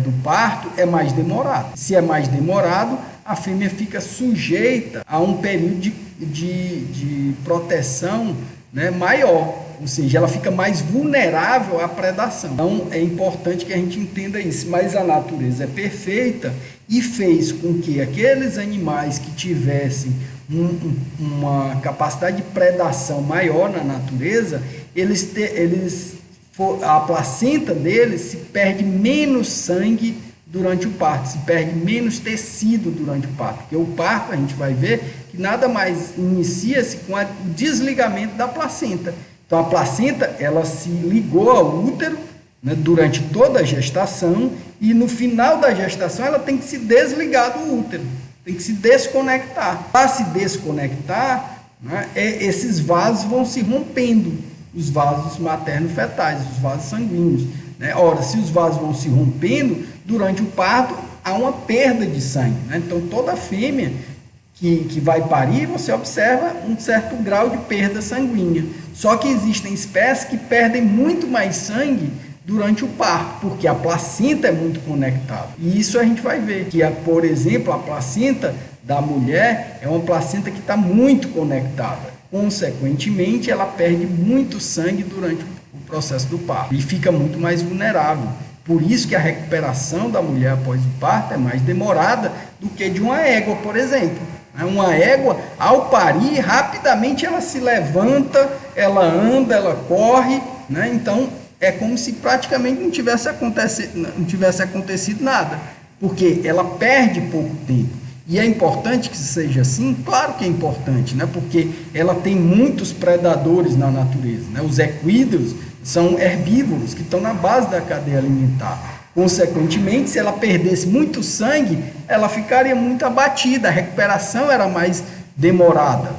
do parto é mais demorado. Se é mais demorado, a fêmea fica sujeita a um período de proteção maior, ou seja, ela fica mais vulnerável à predação. Então, é importante que a gente entenda isso, mas a natureza é perfeita e fez com que aqueles animais que tivessem uma capacidade de predação maior na natureza, a placenta deles se perde menos sangue durante o parto, se perde menos tecido durante o parto, porque o parto, a gente vai ver, que nada mais inicia-se com o desligamento da placenta. Então, a placenta, ela se ligou ao útero, durante toda a gestação, e no final da gestação ela tem que se desligar do útero, tem que se desconectar. Para se desconectar, esses vasos vão se rompendo, os vasos materno-fetais, os vasos sanguíneos. Ora, se os vasos vão se rompendo, durante o parto há uma perda de sangue. Então, toda fêmea que vai parir, você observa um certo grau de perda sanguínea. Só que existem espécies que perdem muito mais sangue durante o parto, porque a placenta é muito conectada. E isso a gente vai ver, que, por exemplo, a placenta da mulher é uma placenta que está muito conectada. Consequentemente, ela perde muito sangue durante o processo do parto e fica muito mais vulnerável. Por isso que a recuperação da mulher após o parto é mais demorada do que de uma égua, por exemplo. Uma égua, ao parir, rapidamente ela se levanta, ela anda, ela corre, Então, é como se praticamente não tivesse acontecido nada, porque ela perde pouco tempo. E é importante que seja assim? Claro que é importante, porque ela tem muitos predadores na natureza. Os equídeos são herbívoros que estão na base da cadeia alimentar. Consequentemente, se ela perdesse muito sangue, ela ficaria muito abatida, a recuperação era mais demorada,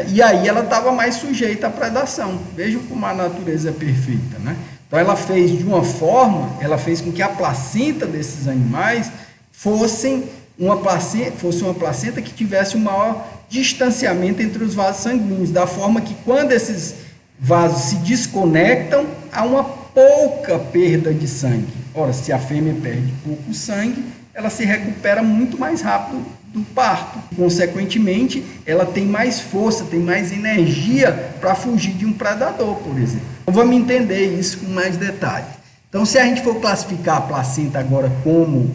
E aí ela estava mais sujeita à predação. Vejam como a natureza é perfeita, Então ela fez de uma forma, ela fez com que a placenta desses animais fosse uma placenta que tivesse um maior distanciamento entre os vasos sanguíneos, da forma que quando esses vasos se desconectam, há uma pouca perda de sangue. Ora, se a fêmea perde pouco sangue, ela se recupera muito mais rápido do parto. Consequentemente, ela tem mais força, tem mais energia para fugir de um predador, por exemplo. Então, vamos entender isso com mais detalhe. Então, se a gente for classificar a placenta agora como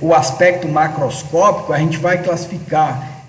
o aspecto macroscópico, a gente vai classificar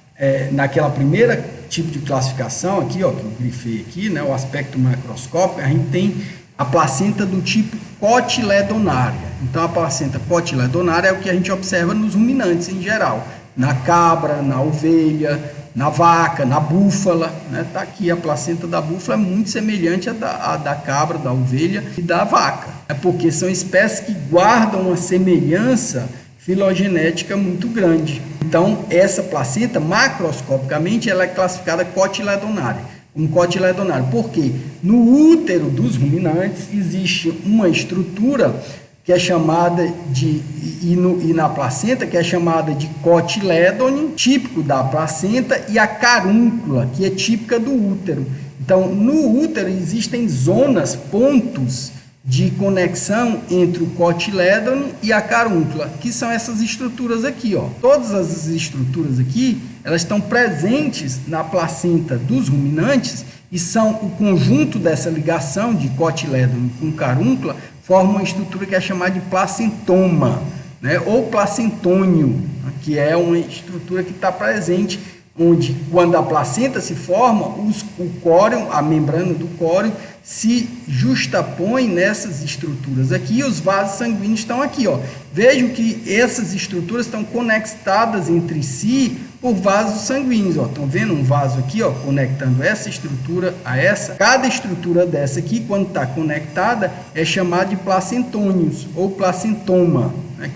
naquela primeira tipo de classificação aqui, ó, que eu grifei aqui, né, o aspecto macroscópico, a gente tem a placenta do tipo cotiledonária. Então, a placenta cotiledonária é o que a gente observa nos ruminantes em geral, na cabra, na ovelha, na vaca, na búfala, né? Tá aqui a placenta da búfala, é muito semelhante à da cabra, da ovelha e da vaca, porque são espécies que guardam uma semelhança filogenética muito grande. Então, essa placenta, macroscopicamente, ela é classificada cotiledonária. Um cotiledonário, porque no útero dos ruminantes existe uma estrutura que é chamada de, e na placenta, que é chamada de cotilédone, típico da placenta, e a carúncula, que é típica do útero. Então, no útero existem zonas, pontos de conexão entre o cotilédone e a carúncula, que são essas estruturas aqui, ó. Todas as estruturas aqui, elas estão presentes na placenta dos ruminantes e são o conjunto dessa ligação de cotilédone com carúncula, forma uma estrutura que é chamada de placentoma, né, ou placentônio, que é uma estrutura que está presente, onde quando a placenta se forma, o córeo, a membrana do córeo, se justapõe nessas estruturas aqui, e os vasos sanguíneos estão aqui, ó. Vejam que essas estruturas estão conectadas entre si por vasos sanguíneos, ó. Estão vendo um vaso aqui, ó, conectando essa estrutura a essa? Cada estrutura dessa aqui, quando está conectada, é chamada de placentônios ou placentoma, né,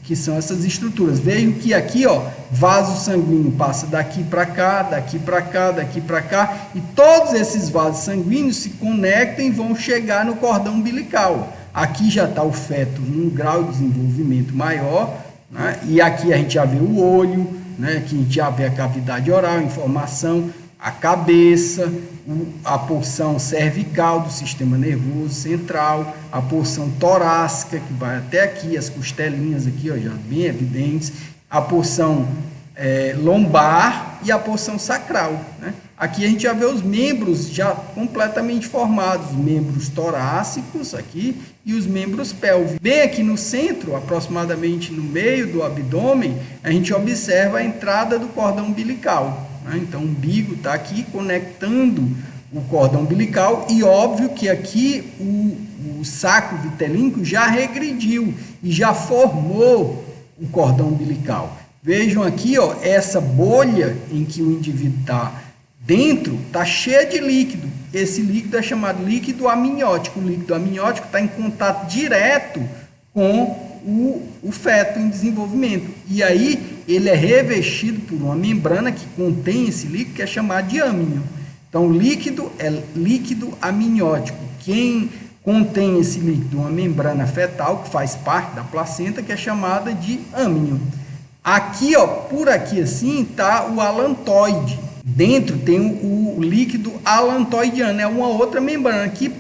que são essas estruturas. Vejam que aqui, ó, vaso sanguíneo passa daqui para cá, daqui para cá, daqui para cá, e todos esses vasos sanguíneos se conectam e vão chegar no cordão umbilical. Aqui já está o feto num grau de desenvolvimento maior, né? E aqui a gente já vê o olho, né? Aqui a gente já vê a cavidade oral, informação, a cabeça, a porção cervical do sistema nervoso central, a porção torácica, que vai até aqui, as costelinhas aqui, ó, já bem evidentes, a porção lombar e a porção sacral, né? Aqui a gente já vê os membros já completamente formados, os membros torácicos aqui e os membros pélvicos. Bem aqui no centro, aproximadamente no meio do abdômen, a gente observa a entrada do cordão umbilical. Então, o umbigo está aqui conectando o cordão umbilical e óbvio que aqui o saco vitelínico já regrediu e já formou o cordão umbilical. Vejam aqui, ó, essa bolha em que o indivíduo está dentro, está cheia de líquido. Esse líquido é chamado líquido amniótico. O líquido amniótico está em contato direto com o feto em desenvolvimento. E aí ele é revestido por uma membrana que contém esse líquido, que é chamado de âmnio. Então, o líquido é líquido amniótico. Quem contém esse líquido? Uma membrana fetal, que faz parte da placenta, que é chamada de âmnio. Aqui, ó, por aqui assim, está o alantoide. Dentro tem o líquido alantoidiano, é uma outra membrana que,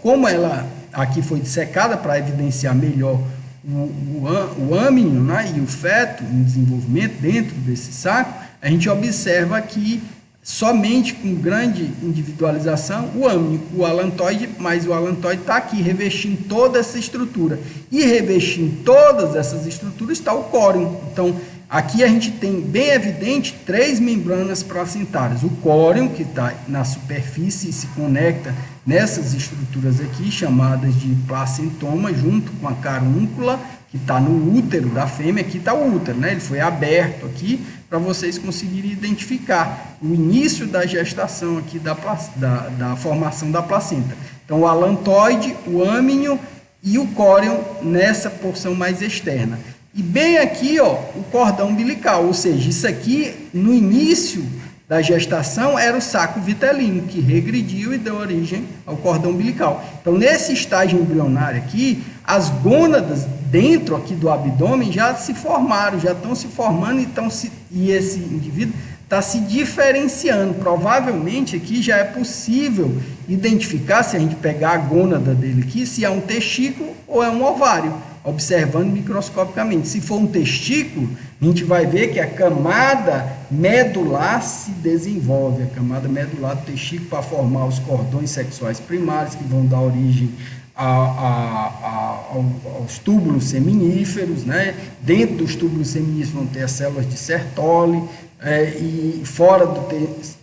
como ela aqui foi dissecada para evidenciar melhor o âmnio, né, e o feto em desenvolvimento dentro desse saco, a gente observa aqui somente com grande individualização o âmnio, o alantoide, mas o alantoide está aqui revestindo toda essa estrutura, e revestindo todas essas estruturas está o córeo. Então, aqui a gente tem bem evidente 3 membranas placentárias. O córeo, que está na superfície e se conecta nessas estruturas aqui, chamadas de placentoma, junto com a carúncula, que está no útero da fêmea. Aqui está o útero, né? Ele foi aberto aqui para vocês conseguirem identificar o início da gestação aqui da formação da placenta. Então, o alantoide, o âmnio e o córeo nessa porção mais externa. E bem aqui, ó, o cordão umbilical, ou seja, isso aqui no início da gestação era o saco vitelino, que regrediu e deu origem ao cordão umbilical. Então, nesse estágio embrionário aqui, as gônadas dentro aqui do abdômen já se formaram, já estão se formando, e esse indivíduo está se diferenciando. Provavelmente aqui já é possível identificar, se a gente pegar a gônada dele aqui, se é um testículo ou é um ovário, observando microscopicamente. Se for um testículo, a gente vai ver que a camada medular se desenvolve, a camada medular do testículo, para formar os cordões sexuais primários, que vão dar origem aos túbulos seminíferos, né? Dentro dos túbulos seminíferos vão ter as células de Sertoli, e fora do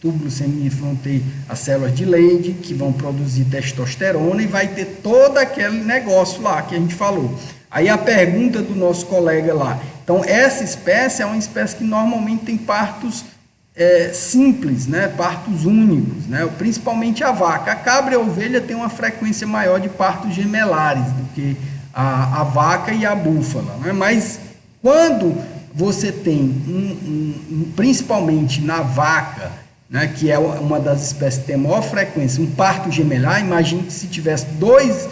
túbulo seminífero vão ter as células de Leydig, que vão produzir testosterona, e vai ter todo aquele negócio lá que a gente falou. Aí a pergunta do nosso colega lá, então essa espécie é uma espécie que normalmente tem partos simples, né? Partos únicos, né? Principalmente a vaca. A cabra e a ovelha tem uma frequência maior de partos gemelares do que a vaca e a búfala, né? Mas quando você tem, principalmente na vaca, né, que é uma das espécies que tem maior frequência, um parto gemelar, imagine que se tivesse 2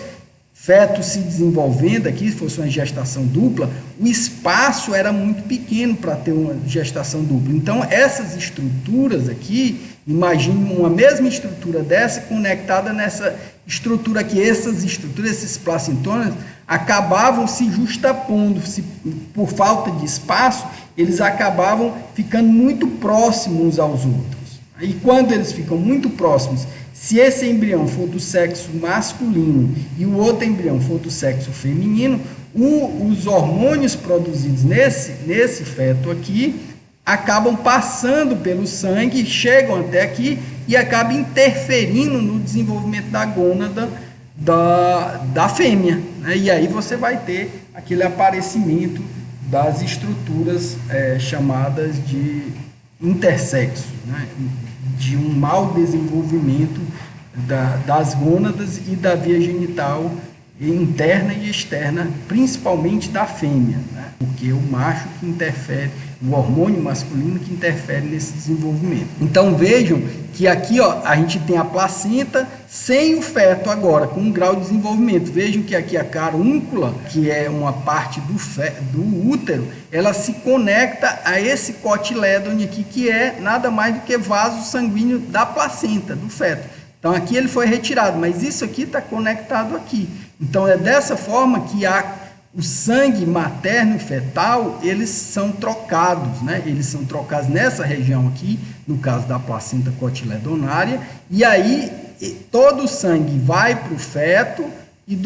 fetos se desenvolvendo aqui, se fosse uma gestação dupla, o espaço era muito pequeno para ter uma gestação dupla. Então, essas estruturas aqui, imagine uma mesma estrutura dessa conectada nessa estrutura aqui. Essas estruturas, esses placentonas, acabavam se justapondo, por falta de espaço, eles acabavam ficando muito próximos uns aos outros. E quando eles ficam muito próximos, se esse embrião for do sexo masculino e o outro embrião for do sexo feminino, os hormônios produzidos nesse feto aqui acabam passando pelo sangue, chegam até aqui e acabam interferindo no desenvolvimento da gônada da fêmea, né? E aí você vai ter aquele aparecimento das estruturas chamadas de intersexo, né? De um mau desenvolvimento das gônadas e da via genital interna e externa, principalmente da fêmea, né? Porque é o macho que interfere, o hormônio masculino que interfere nesse desenvolvimento. Então vejam que aqui, ó, a gente tem a placenta sem o feto agora, com um grau de desenvolvimento. Vejam que aqui a carúncula, que é uma parte do útero, ela se conecta a esse cotilédone aqui, que é nada mais do que vaso sanguíneo da placenta, do feto. Então aqui ele foi retirado, mas isso aqui está conectado aqui. Então é dessa forma que o sangue materno e fetal, eles são trocados, né? Eles são trocados nessa região aqui, no caso da placenta cotiledonária, e aí todo o sangue vai para o feto e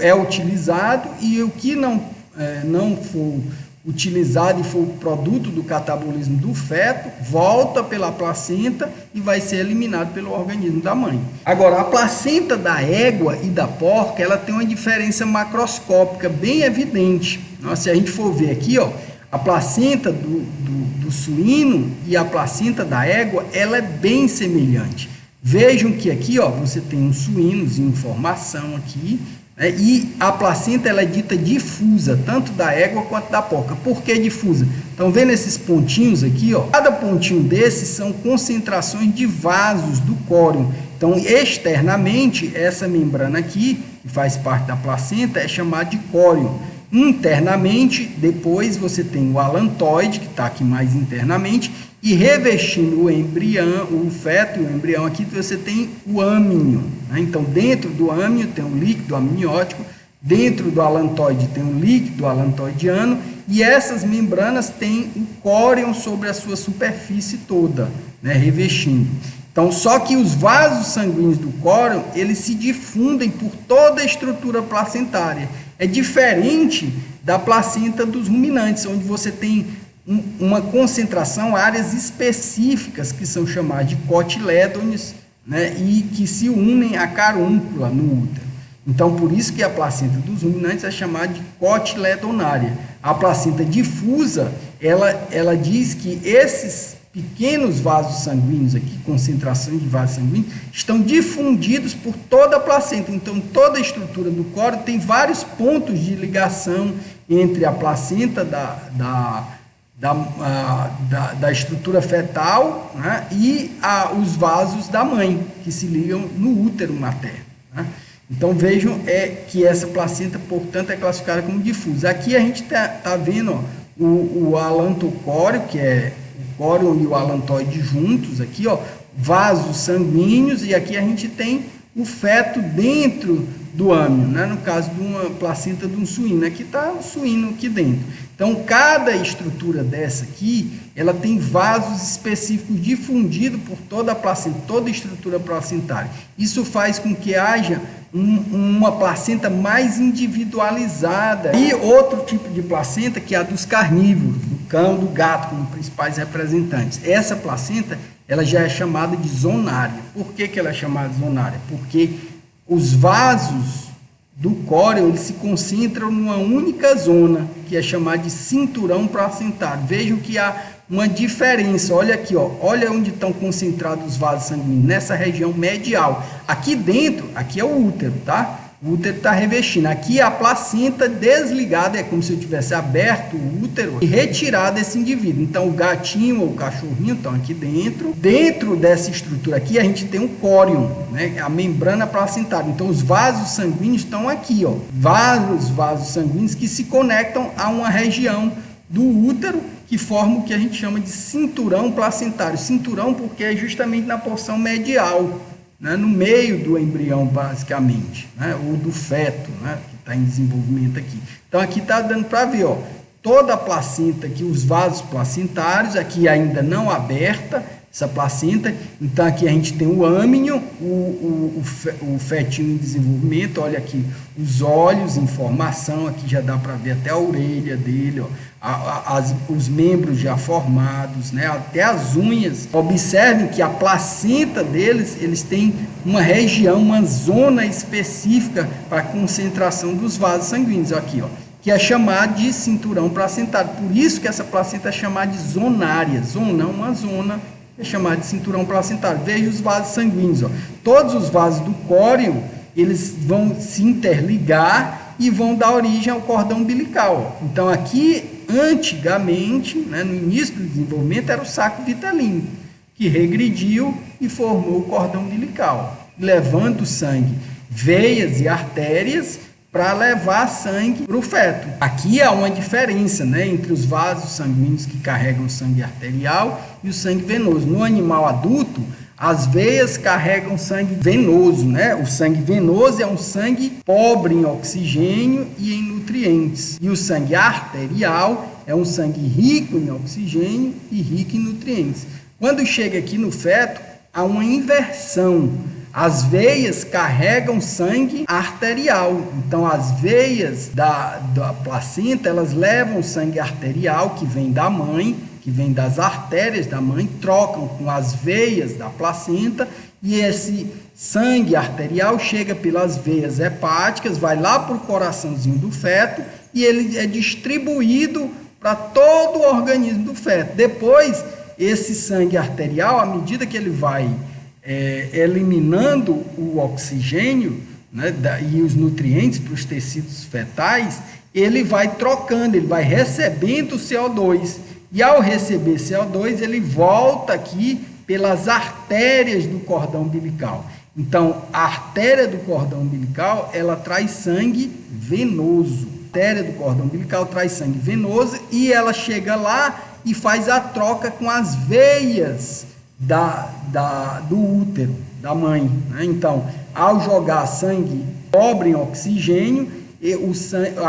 é utilizado, e o que não for utilizado e for produto do catabolismo do feto, volta pela placenta e vai ser eliminado pelo organismo da mãe. Agora, a placenta da égua e da porca, ela tem uma diferença macroscópica bem evidente. Se a gente for ver aqui, ó, a placenta do suíno e a placenta da égua, ela é bem semelhante. Vejam que aqui, ó, você tem um suínozinho em formação aqui, né, e a placenta ela é dita difusa, tanto da égua quanto da porca. Por que difusa? Estão vendo esses pontinhos aqui, ó? Cada pontinho desses são concentrações de vasos do córion. Então, externamente, essa membrana aqui, que faz parte da placenta, é chamada de córion. Internamente, depois você tem o alantoide, que está aqui mais internamente, e revestindo o embrião, o feto e o embrião aqui, você tem o âmnio, né? Então, dentro do âmnio tem o líquido amniótico, dentro do alantoide tem o líquido alantoidiano, e essas membranas têm o córion sobre a sua superfície toda, né? Revestindo. Então, só que os vasos sanguíneos do córion, eles se difundem por toda a estrutura placentária. É diferente da placenta dos ruminantes, onde você tem uma concentração, áreas específicas que são chamadas de cotilédones, né, e que se unem à carúncula no útero. Então, por isso que a placenta dos ruminantes é chamada de cotiledonária. A placenta difusa, ela diz que esses pequenos vasos sanguíneos aqui, concentrações de vasos sanguíneos, estão difundidos por toda a placenta. Então, toda a estrutura do córion tem vários pontos de ligação entre a placenta da estrutura fetal, né, e os vasos da mãe, que se ligam no útero materno. Né? Então, vejam que essa placenta, portanto, é classificada como difusa. Aqui a gente tá vendo, ó, o alantocóreo, que é o córeo e o alantoide juntos, aqui, ó, vasos sanguíneos, e aqui a gente tem o feto dentro do âmnio, né? No caso de uma placenta de um suíno. Aqui está o suíno aqui dentro. Então, cada estrutura dessa aqui, ela tem vasos específicos difundidos por toda a placenta, toda a estrutura placentária. Isso faz com que haja uma placenta mais individualizada. E outro tipo de placenta, que é a dos carnívoros, do cão, do gato, como principais representantes. Essa placenta, ela já é chamada de zonária. Por que ela é chamada de zonária? Porque os vasos do córeo, eles se concentram numa única zona, que é chamada de cinturão placentário. Vejam que há uma diferença. Olha aqui, ó, olha onde estão concentrados os vasos sanguíneos, nessa região medial. Aqui dentro, aqui é o útero, tá? O útero está revestindo. Aqui a placenta desligada, é como se eu tivesse aberto o útero e retirado esse indivíduo. Então, o gatinho ou o cachorrinho estão aqui dentro. Dentro dessa estrutura aqui, a gente tem um córion, né? A membrana placentária. Então, os vasos sanguíneos estão aqui, ó. Vários vasos sanguíneos que se conectam a uma região do útero que forma o que a gente chama de cinturão placentário. Cinturão porque é justamente na porção medial, né, no meio do embrião, basicamente, né, ou do feto, né, que está em desenvolvimento aqui. Então, aqui está dando para ver, ó, toda a placenta aqui, os vasos placentários, aqui ainda não aberta, essa placenta. Então, aqui a gente tem o âmnio, o fetinho em desenvolvimento, olha aqui, os olhos em formação, aqui já dá para ver até a orelha dele, ó, os membros já formados, né, até as unhas. Observem que a placenta deles, eles têm uma região, uma zona específica para a concentração dos vasos sanguíneos, aqui, ó, que é chamada de cinturão placentário. Por isso que essa placenta é chamada de zonária. Zona, uma zona, é chamada de cinturão placentário. Veja os vasos sanguíneos, ó. Todos os vasos do córeo, eles vão se interligar e vão dar origem ao cordão umbilical. Então, aqui, antigamente, né, no início do desenvolvimento, era o saco vitelino, que regrediu e formou o cordão umbilical, levando sangue, veias e artérias para levar sangue para o feto. Aqui há uma diferença, né, entre os vasos sanguíneos que carregam sangue arterial e o sangue venoso. No animal adulto, as veias carregam sangue venoso, né? O sangue venoso é um sangue pobre em oxigênio e em nutrientes. E o sangue arterial é um sangue rico em oxigênio e rico em nutrientes. Quando chega aqui no feto, há uma inversão. As veias carregam sangue arterial. Então, as veias da placenta, elas levam sangue arterial que vem da mãe, que vem das artérias da mãe, trocam com as veias da placenta, e esse sangue arterial chega pelas veias hepáticas, vai lá para o coraçãozinho do feto, e ele é distribuído para todo o organismo do feto. Depois, esse sangue arterial, à medida que ele vai eliminando o oxigênio, né, e os nutrientes para os tecidos fetais, ele vai trocando, ele vai recebendo o CO2. E ao receber CO2, ele volta aqui pelas artérias do cordão umbilical. Então, a artéria do cordão umbilical, ela traz sangue venoso. A artéria do cordão umbilical traz sangue venoso e ela chega lá e faz a troca com as veias do útero, da mãe, né? Então, ao jogar sangue pobre em oxigênio,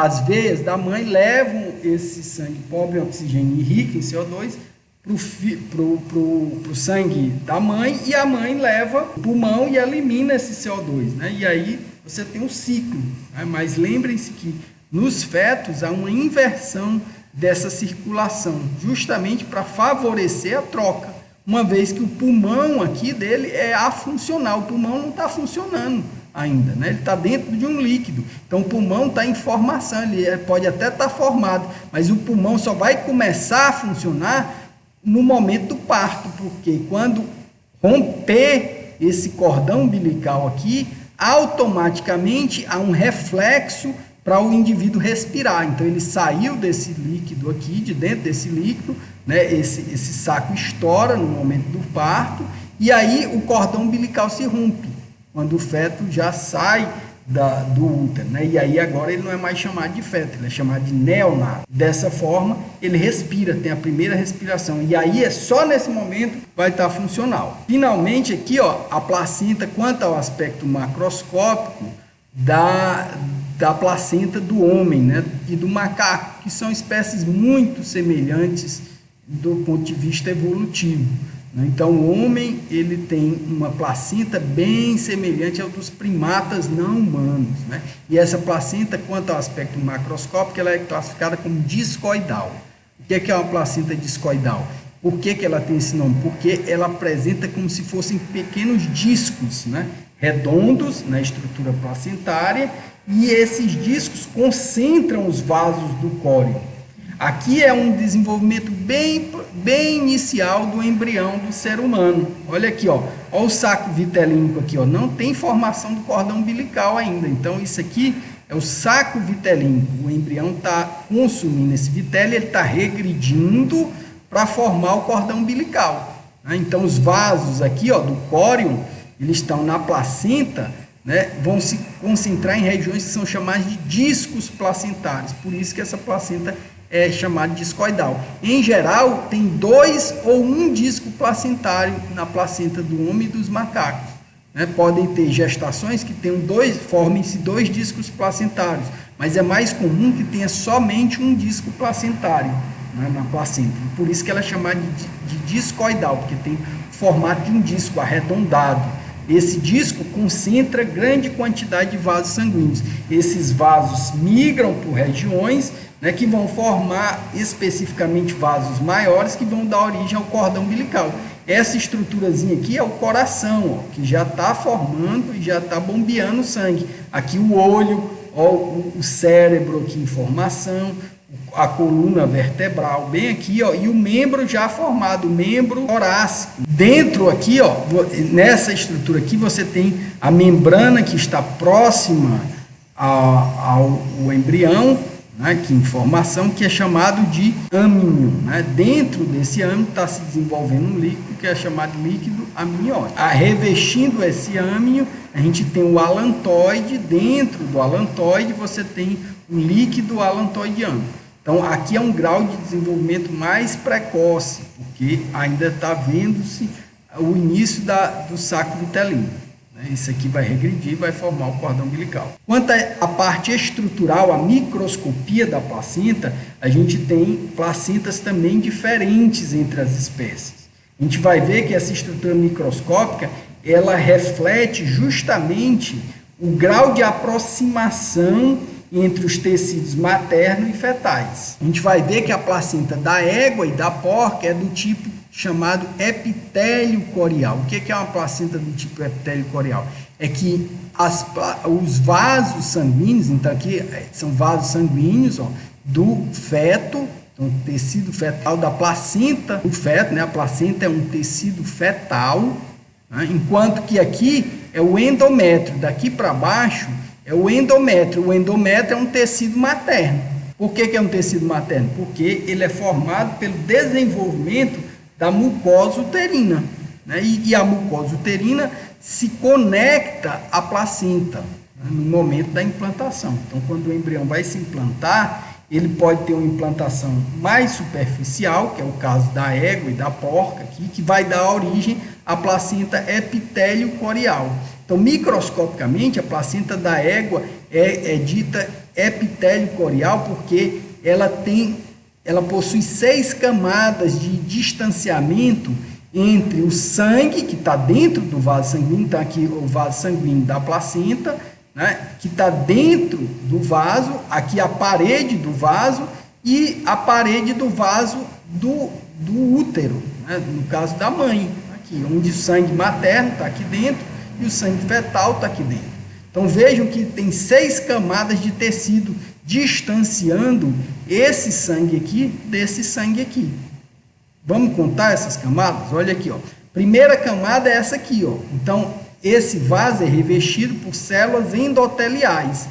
as veias da mãe levam esse sangue pobre em oxigênio e rico em CO2 para o sangue da mãe, e a mãe leva o pulmão e elimina esse CO2, né? E aí você tem um ciclo, né? Mas lembrem-se que nos fetos há uma inversão dessa circulação, justamente para favorecer a troca, uma vez que o pulmão aqui dele é afuncional, o pulmão não está funcionando ainda, né? Ele está dentro de um líquido, então o pulmão está em formação, ele pode até estar formado, mas o pulmão só vai começar a funcionar no momento do parto, porque quando romper esse cordão umbilical aqui, automaticamente há um reflexo para o indivíduo respirar. Então, ele saiu desse líquido aqui, de dentro desse líquido, né? Esse saco estoura no momento do parto, e aí o cordão umbilical se rompe, quando o feto já sai do útero, né? E aí agora ele não é mais chamado de feto, ele é chamado de neonato. Dessa forma, ele respira, tem a primeira respiração, e aí é só nesse momento que vai estar funcional. Finalmente aqui, ó, a placenta, quanto ao aspecto macroscópico da placenta do homem, né, e do macaco, que são espécies muito semelhantes do ponto de vista evolutivo. Então, o homem ele tem uma placenta bem semelhante ao dos primatas não humanos, né? E essa placenta, quanto ao aspecto macroscópico, ela é classificada como discoidal. O que é uma placenta discoidal? Por que ela tem esse nome? Porque ela apresenta como se fossem pequenos discos, né, redondos na estrutura placentária, e esses discos concentram os vasos do córeo. Aqui é um desenvolvimento bem inicial do embrião do ser humano. Olha aqui, ó, ó o saco vitelínico aqui, ó, não tem formação do cordão umbilical ainda. Então, isso aqui é o saco vitelínico. O embrião está consumindo esse vitélio, ele está regredindo para formar o cordão umbilical. Então, os vasos aqui, ó, do córeo, eles estão na placenta, né, vão se concentrar em regiões que são chamadas de discos placentários. Por isso que essa placenta é chamada de discoidal. Em geral, tem 2 ou 1 disco placentário na placenta do homem e dos macacos. Né? Podem ter gestações que tenham formem-se 2 discos placentários, mas é mais comum que tenha somente um disco placentário, né, na placenta. Por isso que ela é chamada de discoidal, porque tem o formato de um disco arredondado. Esse disco concentra grande quantidade de vasos sanguíneos. Esses vasos migram por regiões, né, que vão formar especificamente vasos maiores que vão dar origem ao cordão umbilical. Essa estruturazinha aqui é o coração, ó, que já está formando e já está bombeando sangue. Aqui o olho, ó, o cérebro aqui em formação, a coluna vertebral bem aqui, ó, e o membro já formado, o membro torácico. Dentro aqui, ó, nessa estrutura aqui, você tem a membrana que está próxima ao embrião, né, que em formação, que é chamado de âmnio. Né? Dentro desse âmnio está se desenvolvendo um líquido que é chamado líquido amniótico. Revestindo esse âmnio, a gente tem o alantoide. Dentro do alantoide você tem o líquido alantoidiano. Então, aqui é um grau de desenvolvimento mais precoce, porque ainda está vendo-se o início do saco vitelino. Isso aqui vai regredir e vai formar o cordão umbilical. Quanto à parte estrutural, a microscopia da placenta, a gente tem placentas também diferentes entre as espécies. A gente vai ver que essa estrutura microscópica, ela reflete justamente o grau de aproximação entre os tecidos materno e fetais. A gente vai ver que a placenta da égua e da porca é do tipo chamado epitélio corial. O que é uma placenta do tipo epitélio corial? É que os vasos sanguíneos, então aqui são vasos sanguíneos, ó, do feto, então o tecido fetal da placenta do feto, né? A placenta é um tecido fetal, né? Enquanto que aqui é o endométrio, daqui para baixo é o endométrio. O endométrio é um tecido materno. Por que é um tecido materno? Porque ele é formado pelo desenvolvimento da mucosa uterina, né? E a mucosa uterina se conecta à placenta, né, no momento da implantação. Então, quando o embrião vai se implantar, ele pode ter uma implantação mais superficial, que é o caso da égua e da porca, aqui, que vai dar origem à placenta epitélio corial. Então, microscopicamente, a placenta da égua é dita epitélio corial porque ela possui 6 camadas de distanciamento entre o sangue, que está dentro do vaso sanguíneo, está aqui o vaso sanguíneo da placenta, né, que está dentro do vaso, aqui a parede do vaso e a parede do vaso do útero, né, no caso da mãe, aqui, onde o sangue materno está aqui dentro e o sangue fetal está aqui dentro. Então vejam que tem 6 camadas de tecido distanciando esse sangue aqui desse sangue aqui. Vamos contar essas camadas? Olha aqui, ó. Primeira camada é essa aqui, ó. Então, esse vaso é revestido por células endoteliais.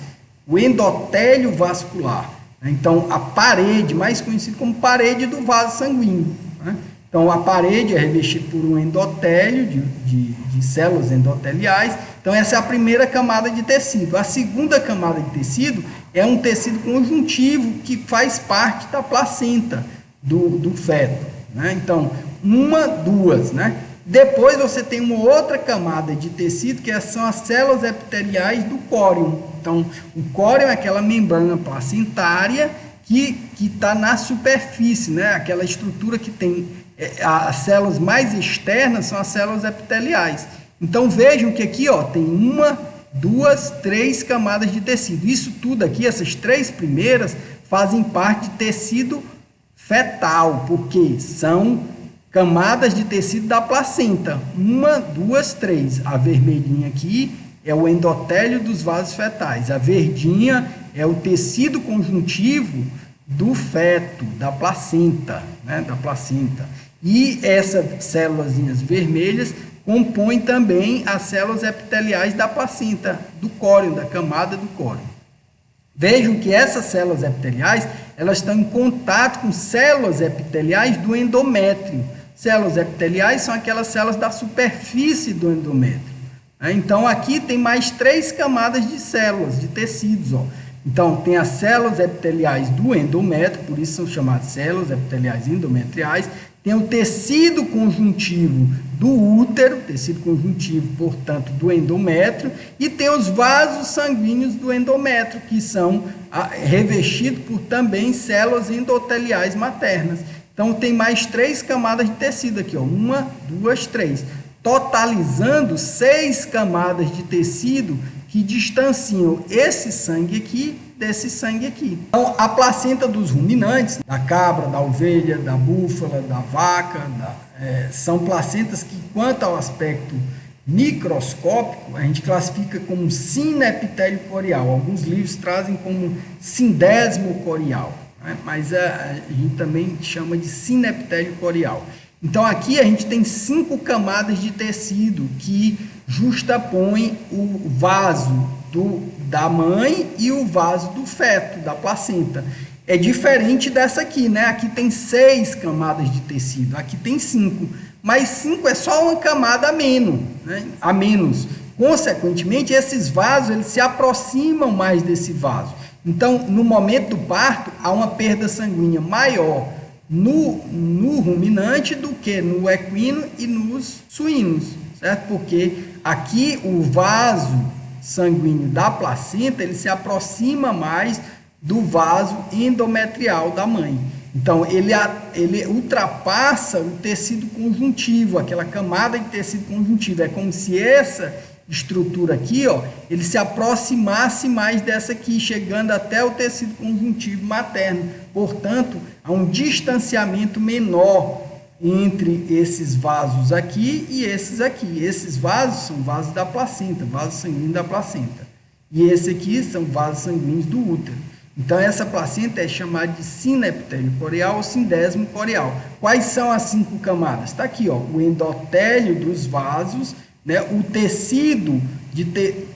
o endotélio vascular. Então, a parede, mais conhecida como parede do vaso sanguíneo, né? Então, a parede é revestida por um endotélio de células endoteliais. Então, essa é a primeira camada de tecido. A segunda camada de tecido é um tecido conjuntivo que faz parte da placenta do feto, né? Então, duas, né? Depois você tem uma outra camada de tecido, que são as células epiteliais do córeo. Então, o córeo é aquela membrana placentária que está na superfície, né? Aquela estrutura que tem as células mais externas são as células epiteliais. Então, vejam que aqui tem 1, 2, 3 camadas de tecido. Isso tudo aqui, essas 3 primeiras, fazem parte de tecido fetal, porque são camadas de tecido da placenta. 1, 2, 3. A vermelhinha aqui é o endotélio dos vasos fetais. A verdinha é o tecido conjuntivo do feto, da placenta, né? Da placenta. E essas células vermelhas compõem também as células epiteliais da placenta, do córeo, da camada do córeo. Vejam que essas células epiteliais, elas estão em contato com células epiteliais do endométrio. Células epiteliais são aquelas células da superfície do endométrio. Então, aqui tem mais 3 camadas de células, de tecidos. Então, tem as células epiteliais do endométrio, por isso são chamadas células epiteliais endometriais. Tem o tecido conjuntivo do útero, tecido conjuntivo, portanto, do endométrio, e tem os vasos sanguíneos do endométrio, que são revestidos por também células endoteliais maternas. Então, tem mais 3 camadas de tecido aqui, 1, 2, 3, totalizando 6 camadas de tecido que distanciam esse sangue aqui desse sangue aqui. Então, a placenta dos ruminantes, da cabra, da ovelha, da búfala, da vaca, são placentas que, quanto ao aspecto microscópico, a gente classifica como sinepitélio corial. Alguns livros trazem como sindésimo corial, né? Mas a gente também chama de sinepitélio corial. Então, aqui a gente tem 5 camadas de tecido que justapõem o vaso da mãe e o vaso do feto, da placenta. É diferente dessa aqui, né? Aqui tem 6 camadas de tecido, aqui tem 5. Mas 5 é só uma camada a menos, né? A menos. Consequentemente, esses vasos eles se aproximam mais desse vaso. Então, no momento do parto, há uma perda sanguínea maior no ruminante do que no equino e nos suínos, certo? Porque aqui o vaso sanguíneo da placenta, ele se aproxima mais do vaso endometrial da mãe. Então, ele ultrapassa o tecido conjuntivo, aquela camada de tecido conjuntivo. É como se essa estrutura aqui, ele se aproximasse mais dessa aqui, chegando até o tecido conjuntivo materno. Portanto, há um distanciamento menor entre esses vasos aqui e esses aqui. Esses vasos são vasos da placenta, vasos sanguíneos da placenta. E esse aqui são vasos sanguíneos do útero. Então, essa placenta é chamada de sinepitélio corial ou sindésimo corial. Quais são as 5 camadas? Está aqui, o endotélio dos vasos, né, o tecido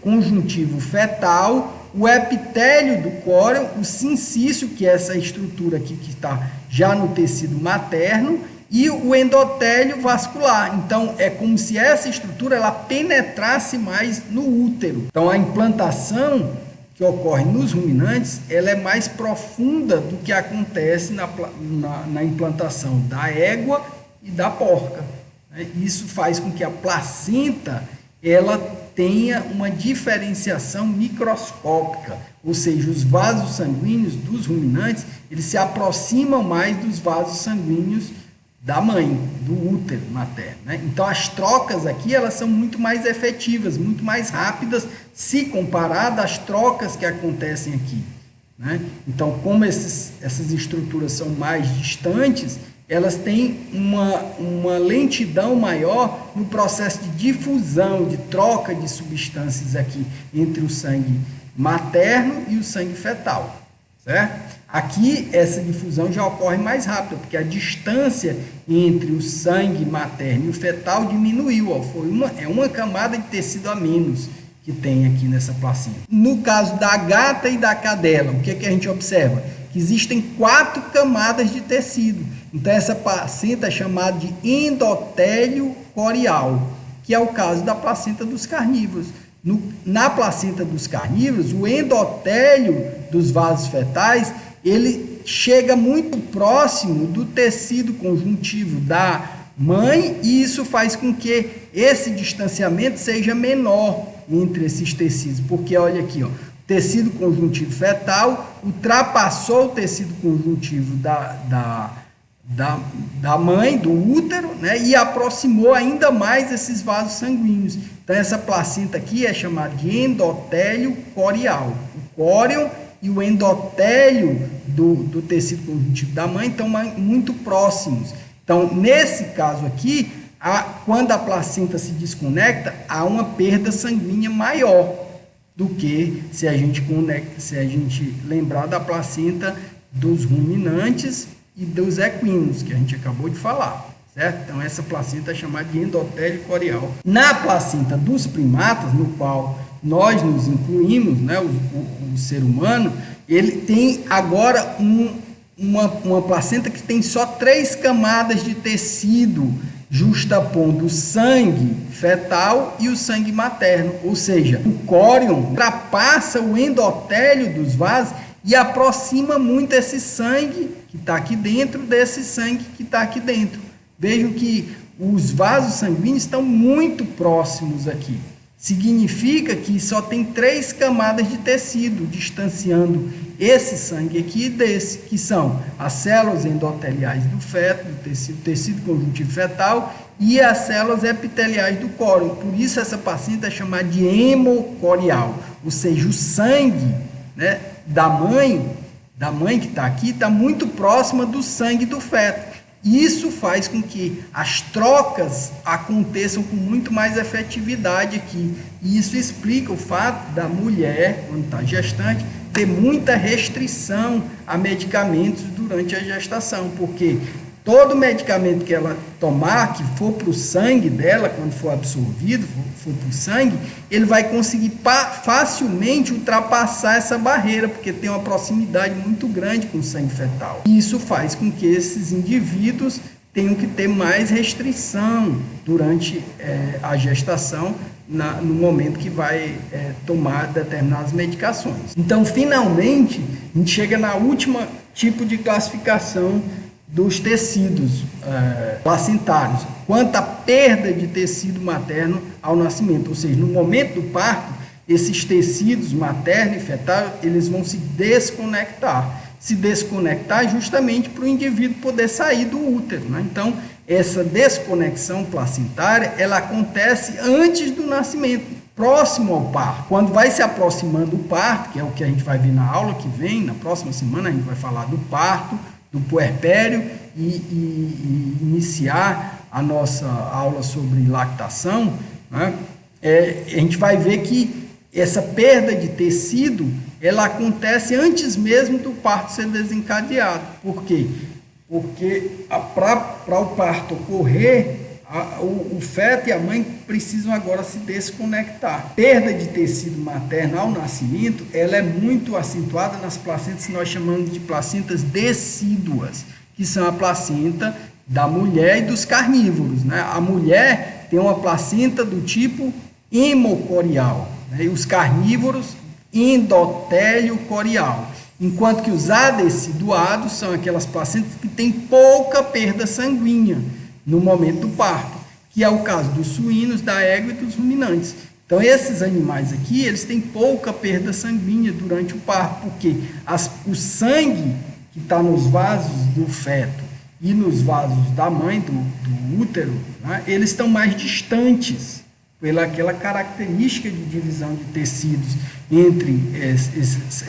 conjuntivo fetal, o epitélio do córeo, o sincício, que é essa estrutura aqui que está já no tecido materno, e o endotélio vascular. Então, é como se essa estrutura ela penetrasse mais no útero. Então, a implantação que ocorre nos ruminantes, ela é mais profunda do que acontece na implantação da égua e da porca. Isso faz com que a placenta ela tenha uma diferenciação microscópica, ou seja, os vasos sanguíneos dos ruminantes, eles se aproximam mais dos vasos sanguíneos da mãe, do útero materno, né? Então, as trocas aqui, elas são muito mais efetivas, muito mais rápidas, se comparado às trocas que acontecem aqui, né? Então, como essas estruturas são mais distantes, elas têm uma lentidão maior no processo de difusão, de troca de substâncias aqui entre o sangue materno e o sangue fetal, certo? Aqui, essa difusão já ocorre mais rápido, porque a distância entre o sangue materno e o fetal diminuiu, é uma camada de tecido a menos. que tem aqui nessa placenta. No caso da gata e da cadela, o que a gente observa? Que existem 4 camadas de tecido. Então, essa placenta é chamada de endotélio corial, que é o caso da placenta dos carnívoros. Na placenta dos carnívoros, o endotélio dos vasos fetais, ele chega muito próximo do tecido conjuntivo da mãe, e isso faz com que esse distanciamento seja menor entre esses tecidos, porque olha aqui, ó, o tecido conjuntivo fetal ultrapassou o tecido conjuntivo da mãe, do útero, né, e aproximou ainda mais esses vasos sanguíneos. Então, essa placenta aqui é chamada de endotélio corial. O córion e o endotélio do tecido conjuntivo da mãe estão muito próximos. Então, nesse caso aqui, quando a placenta se desconecta, há uma perda sanguínea maior do que se a gente lembrar da placenta dos ruminantes e dos equinos, que a gente acabou de falar, certo? Então, essa placenta é chamada de endotélio corial. Na placenta dos primatas, no qual nós nos incluímos, né, o ser humano, ele tem agora uma placenta que tem só 3 camadas de tecido, justapondo o sangue fetal e o sangue materno, ou seja, o córion ultrapassa o endotélio dos vasos e aproxima muito esse sangue que está aqui dentro desse sangue que está aqui dentro. Vejam que os vasos sanguíneos estão muito próximos aqui. Significa que só tem 3 camadas de tecido, distanciando esse sangue aqui desse, que são as células endoteliais do feto, do tecido conjuntivo fetal, e as células epiteliais do córion. Por isso essa placenta é chamada de hemocorial, ou seja, o sangue, né, da mãe que está aqui, está muito próxima do sangue do feto. Isso faz com que as trocas aconteçam com muito mais efetividade aqui. E isso explica o fato da mulher, quando está gestante, ter muita restrição a medicamentos durante a gestação, porque todo medicamento que ela tomar, que for para o sangue dela, quando for absorvido, for para o sangue, ele vai conseguir facilmente ultrapassar essa barreira, porque tem uma proximidade muito grande com o sangue fetal. E isso faz com que esses indivíduos tenham que ter mais restrição durante a gestação, no momento que vai tomar determinadas medicações. Então, finalmente, a gente chega na última tipo de classificação dos tecidos placentários, quanto à perda de tecido materno ao nascimento, ou seja, no momento do parto, esses tecidos materno e fetal, eles vão se desconectar justamente para o indivíduo poder sair do útero, né? Então, essa desconexão placentária, ela acontece antes do nascimento, próximo ao parto. Quando vai se aproximando o parto, que é o que a gente vai ver na aula que vem, na próxima semana a gente vai falar do parto, do puerpério e iniciar a nossa aula sobre lactação, né? A gente vai ver que essa perda de tecido, ela acontece antes mesmo do parto ser desencadeado. Por quê? Porque para o parto ocorrer, o feto e a mãe precisam agora se desconectar. Perda de tecido materno ao nascimento, ela é muito acentuada nas placentas que nós chamamos de placentas decíduas, que são a placenta da mulher e dos carnívoros, né? A mulher tem uma placenta do tipo hemocorial, né? E os carnívoros endotélio corial, enquanto que os adeciduados são aquelas placentas que têm pouca perda sanguínea no momento do parto, que é o caso dos suínos, da égua e dos ruminantes. Então, esses animais aqui, eles têm pouca perda sanguínea durante o parto, porque o sangue que está nos vasos do feto e nos vasos da mãe, do útero, né, eles estão mais distantes, pela aquela característica de divisão de tecidos entre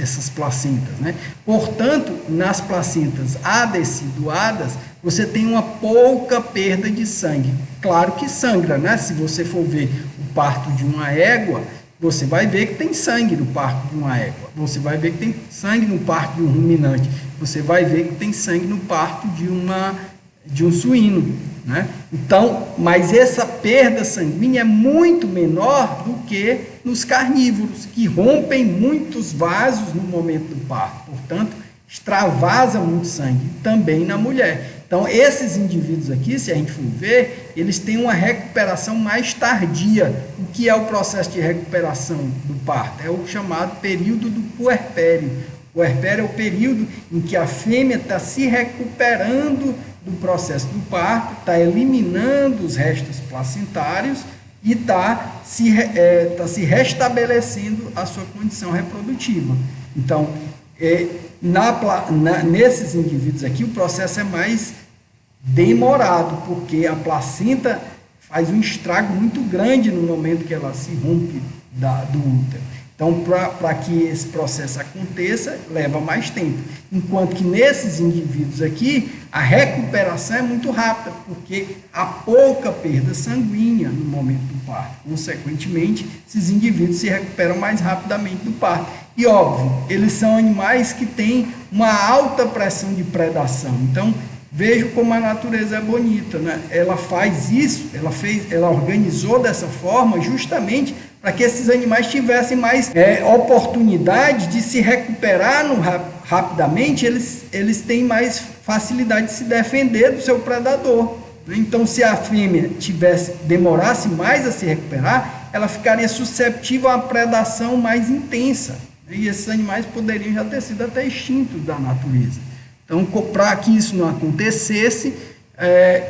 essas placentas, né? Portanto, nas placentas adeciduadas, você tem uma pouca perda de sangue. Claro que sangra, né? Se você for ver o parto de uma égua, você vai ver que tem sangue no parto de uma égua. Você vai ver que tem sangue no parto de um ruminante. Você vai ver que tem sangue no parto de uma de um suíno, né? Então, mas essa perda sanguínea é muito menor do que nos carnívoros, que rompem muitos vasos no momento do parto, portanto, extravasa muito sangue, também na mulher. Então, esses indivíduos aqui, se a gente for ver, eles têm uma recuperação mais tardia. O que é o processo de recuperação do parto? É o chamado período do puerpério. O puerpério é o período em que a fêmea está se recuperando do processo do parto, está eliminando os restos placentários e está se restabelecendo a sua condição reprodutiva. Então, nesses indivíduos aqui, o processo é mais demorado, porque a placenta faz um estrago muito grande no momento que ela se rompe do útero. Então, para que esse processo aconteça, leva mais tempo. Enquanto que nesses indivíduos aqui, a recuperação é muito rápida, porque há pouca perda sanguínea no momento do parto. Consequentemente, esses indivíduos se recuperam mais rapidamente do parto. E, óbvio, eles são animais que têm uma alta pressão de predação. Então, vejo como a natureza é bonita, né? Ela faz isso, ela organizou dessa forma justamente para que esses animais tivessem mais oportunidade de se recuperar rapidamente, eles têm mais facilidade de se defender do seu predador. Então, se a fêmea demorasse mais a se recuperar, ela ficaria susceptível a uma predação mais intensa. E esses animais poderiam já ter sido até extintos da natureza. Então, para que isso não acontecesse,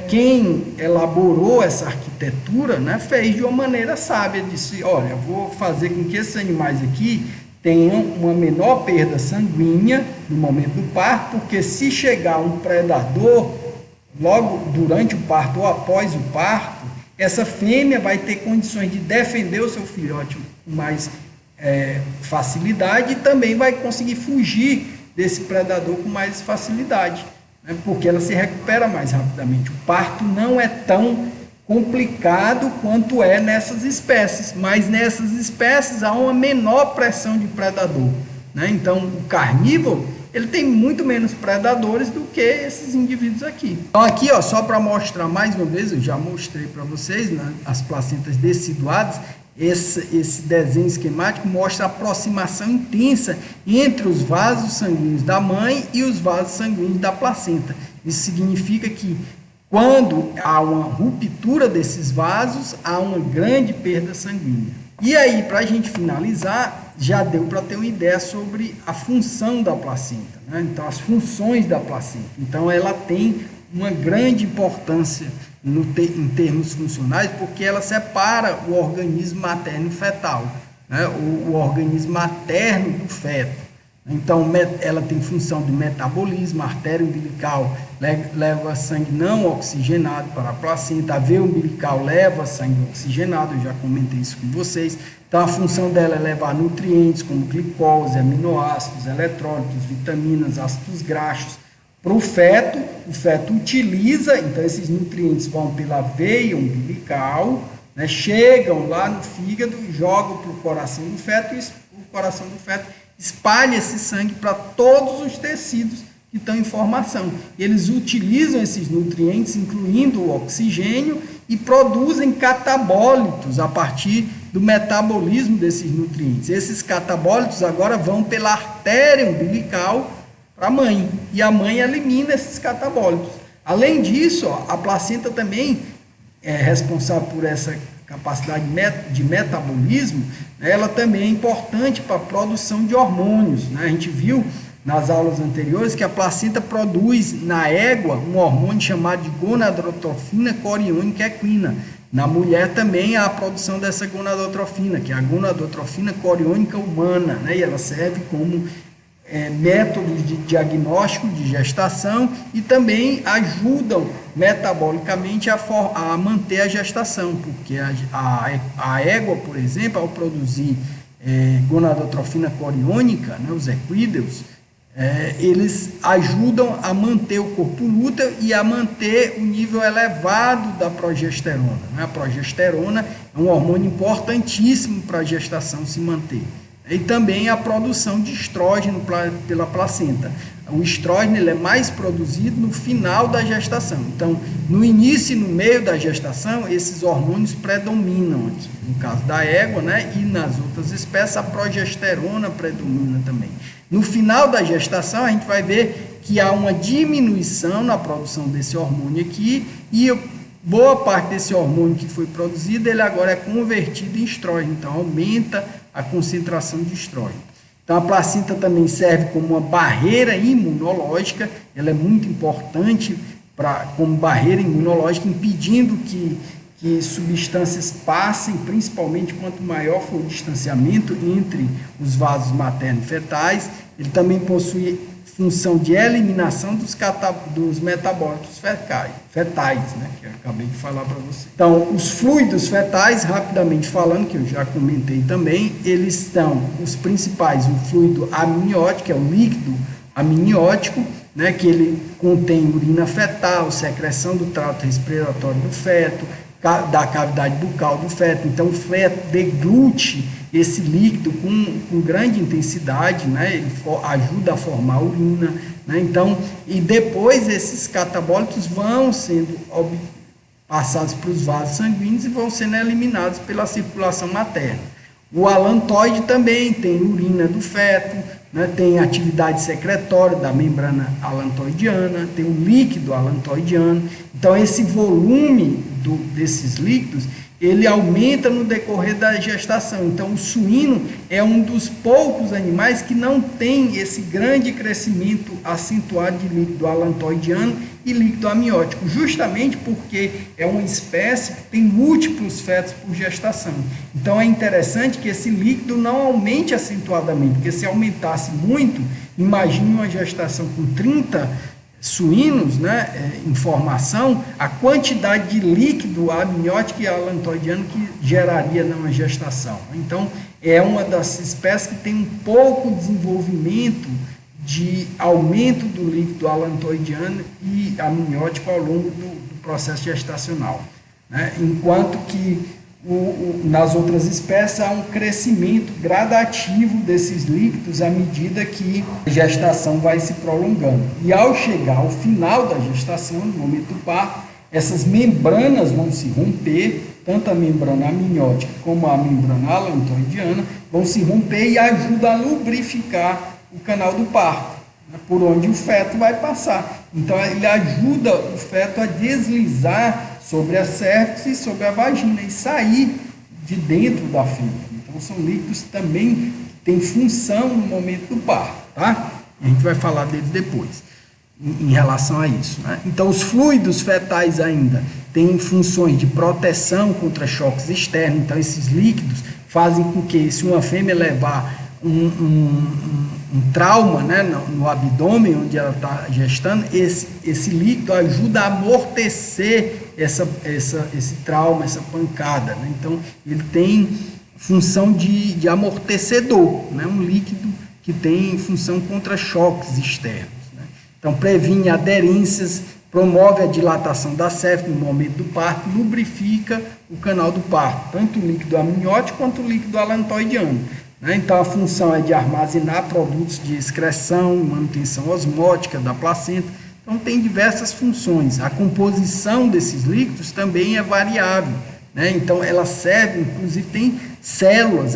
quem elaborou essa arquitetura, né, fez de uma maneira sábia, disse, olha, vou fazer com que esses animais aqui tenham uma menor perda sanguínea no momento do parto, porque se chegar um predador logo durante o parto ou após o parto, essa fêmea vai ter condições de defender o seu filhote com mais facilidade e também vai conseguir fugir desse predador com mais facilidade, né, porque ela se recupera mais rapidamente. O parto não é tão complicado quanto é nessas espécies, mas nessas espécies há uma menor pressão de predador, né? Então, o carnívoro, ele tem muito menos predadores do que esses indivíduos aqui. Então, aqui, ó, só para mostrar mais uma vez, eu já mostrei para vocês, né, as placentas deciduadas. Esse desenho esquemático mostra a aproximação intensa entre os vasos sanguíneos da mãe e os vasos sanguíneos da placenta. Isso significa que quando há uma ruptura desses vasos, há uma grande perda sanguínea. E aí, para a gente finalizar, já deu para ter uma ideia sobre a função da placenta, né? Então, as funções da placenta. Então, ela tem uma grande importância em termos funcionais, porque ela separa o organismo materno e fetal, né? O organismo materno do feto. Então, ela tem função de metabolismo, a artéria umbilical leva sangue não oxigenado para a placenta, a veia umbilical leva sangue oxigenado, eu já comentei isso com vocês. Então, a função dela é levar nutrientes como glicose, aminoácidos, eletrólitos, vitaminas, ácidos graxos para o feto. O feto utiliza, então esses nutrientes vão pela veia umbilical, né, chegam lá no fígado, jogam para o coração do feto e o coração do feto espalha esse sangue para todos os tecidos que estão em formação. Eles utilizam esses nutrientes, incluindo o oxigênio, e produzem catabólitos a partir do metabolismo desses nutrientes. Esses catabólitos agora vão pela artéria umbilical para a mãe, e a mãe elimina esses catabólitos. Além disso, a placenta também é responsável por essa capacidade de metabolismo, ela também é importante para a produção de hormônios, né? A gente viu nas aulas anteriores que a placenta produz na égua um hormônio chamado de gonadotrofina coriônica equina. Na mulher também há a produção dessa gonadotrofina, que é a gonadotrofina coriônica humana, né? E ela serve como métodos de diagnóstico de gestação e também ajudam metabolicamente a manter a gestação, porque a égua, por exemplo, ao produzir gonadotrofina coriônica, né, os equídeos, eles ajudam a manter o corpo lúteo e a manter o nível elevado da progesterona, né? A progesterona é um hormônio importantíssimo para a gestação se manter. e também a produção de estrógeno pela placenta. O estrógeno ele é mais produzido no final da gestação. Então, no início e no meio da gestação, esses hormônios predominam aqui. No caso da égua, né, e nas outras espécies, a progesterona predomina também. No final da gestação, a gente vai ver que há uma diminuição na produção desse hormônio aqui e boa parte desse hormônio que foi produzido, ele agora é convertido em estrógeno. Então, aumenta a concentração de estrógeno. Então, a placenta também serve como uma barreira imunológica, ela é muito importante como barreira imunológica, impedindo que substâncias passem, principalmente quanto maior for o distanciamento entre os vasos materno-fetais. Ele também possui função de eliminação dos metabólitos fetais, né, que eu acabei de falar para você. Então, os fluidos fetais, rapidamente falando, que eu já comentei também, eles são os principais, o fluido amniótico, que é o líquido amniótico, né, que ele contém urina fetal, secreção do trato respiratório do feto, da cavidade bucal do feto. Então, o feto deglute esse líquido com grande intensidade, né? Ele ajuda a formar urina, né? Então, e depois esses catabólitos vão sendo passados para os vasos sanguíneos e vão sendo eliminados pela circulação materna. O alantoide também tem urina do feto, né? Tem atividade secretória da membrana alantoidiana, tem o líquido alantoidiano. Então, esse volume desses líquidos, ele aumenta no decorrer da gestação. Então, o suíno é um dos poucos animais que não tem esse grande crescimento acentuado de líquido alantoidiano e líquido amniótico, justamente porque é uma espécie que tem múltiplos fetos por gestação. Então, é interessante que esse líquido não aumente acentuadamente, porque se aumentasse muito, imagine uma gestação com 30 suínos, né, em formação, a quantidade de líquido amniótico e alantoidiano que geraria numa gestação. Então, é uma das espécies que tem um pouco desenvolvimento de aumento do líquido alantoidiano e amniótico ao longo do processo gestacional, né? Enquanto que nas outras espécies há um crescimento gradativo desses líquidos à medida que a gestação vai se prolongando. E ao chegar ao final da gestação, no momento do parto, essas membranas vão se romper, tanto a membrana amniótica como a membrana alantoidiana vão se romper e ajudam a lubrificar o canal do parto, né, por onde o feto vai passar. Então, ele ajuda o feto a deslizar sobre a cervix e sobre a vagina e sair de dentro da fêmea. Então, são líquidos também que têm função no momento do parto, tá? A gente vai falar deles depois, em relação a isso, né? Então, os fluidos fetais ainda têm funções de proteção contra choques externos. Então, esses líquidos fazem com que, se uma fêmea levar um trauma, né, no abdômen, onde ela está gestando, esse líquido ajuda a amortecer esse trauma, essa pancada, né? Então, ele tem função de amortecedor, né? Um líquido que tem função contra choques externos, né? Então, previne aderências, promove a dilatação da cervix no momento do parto, lubrifica o canal do parto, tanto o líquido amniótico quanto o líquido alantoidiano, né? Então, a função é de armazenar produtos de excreção, manutenção osmótica da placenta. Então, tem diversas funções. A composição desses líquidos também é variável, né? Então, ela serve, inclusive, tem células,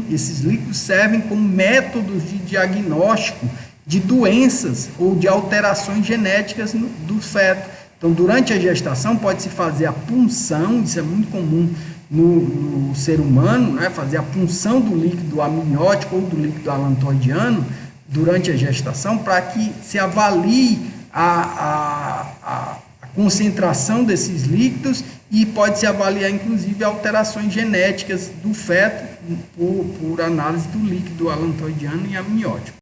esses líquidos servem como métodos de diagnóstico de doenças ou de alterações genéticas do feto. Então, durante a gestação, pode-se fazer a punção, isso é muito comum no ser humano, né? Fazer a punção do líquido amniótico ou do líquido alantoidiano durante a gestação, para que se avalie a concentração desses líquidos e pode-se avaliar, inclusive, alterações genéticas do feto por análise do líquido alantoidiano e amniótico.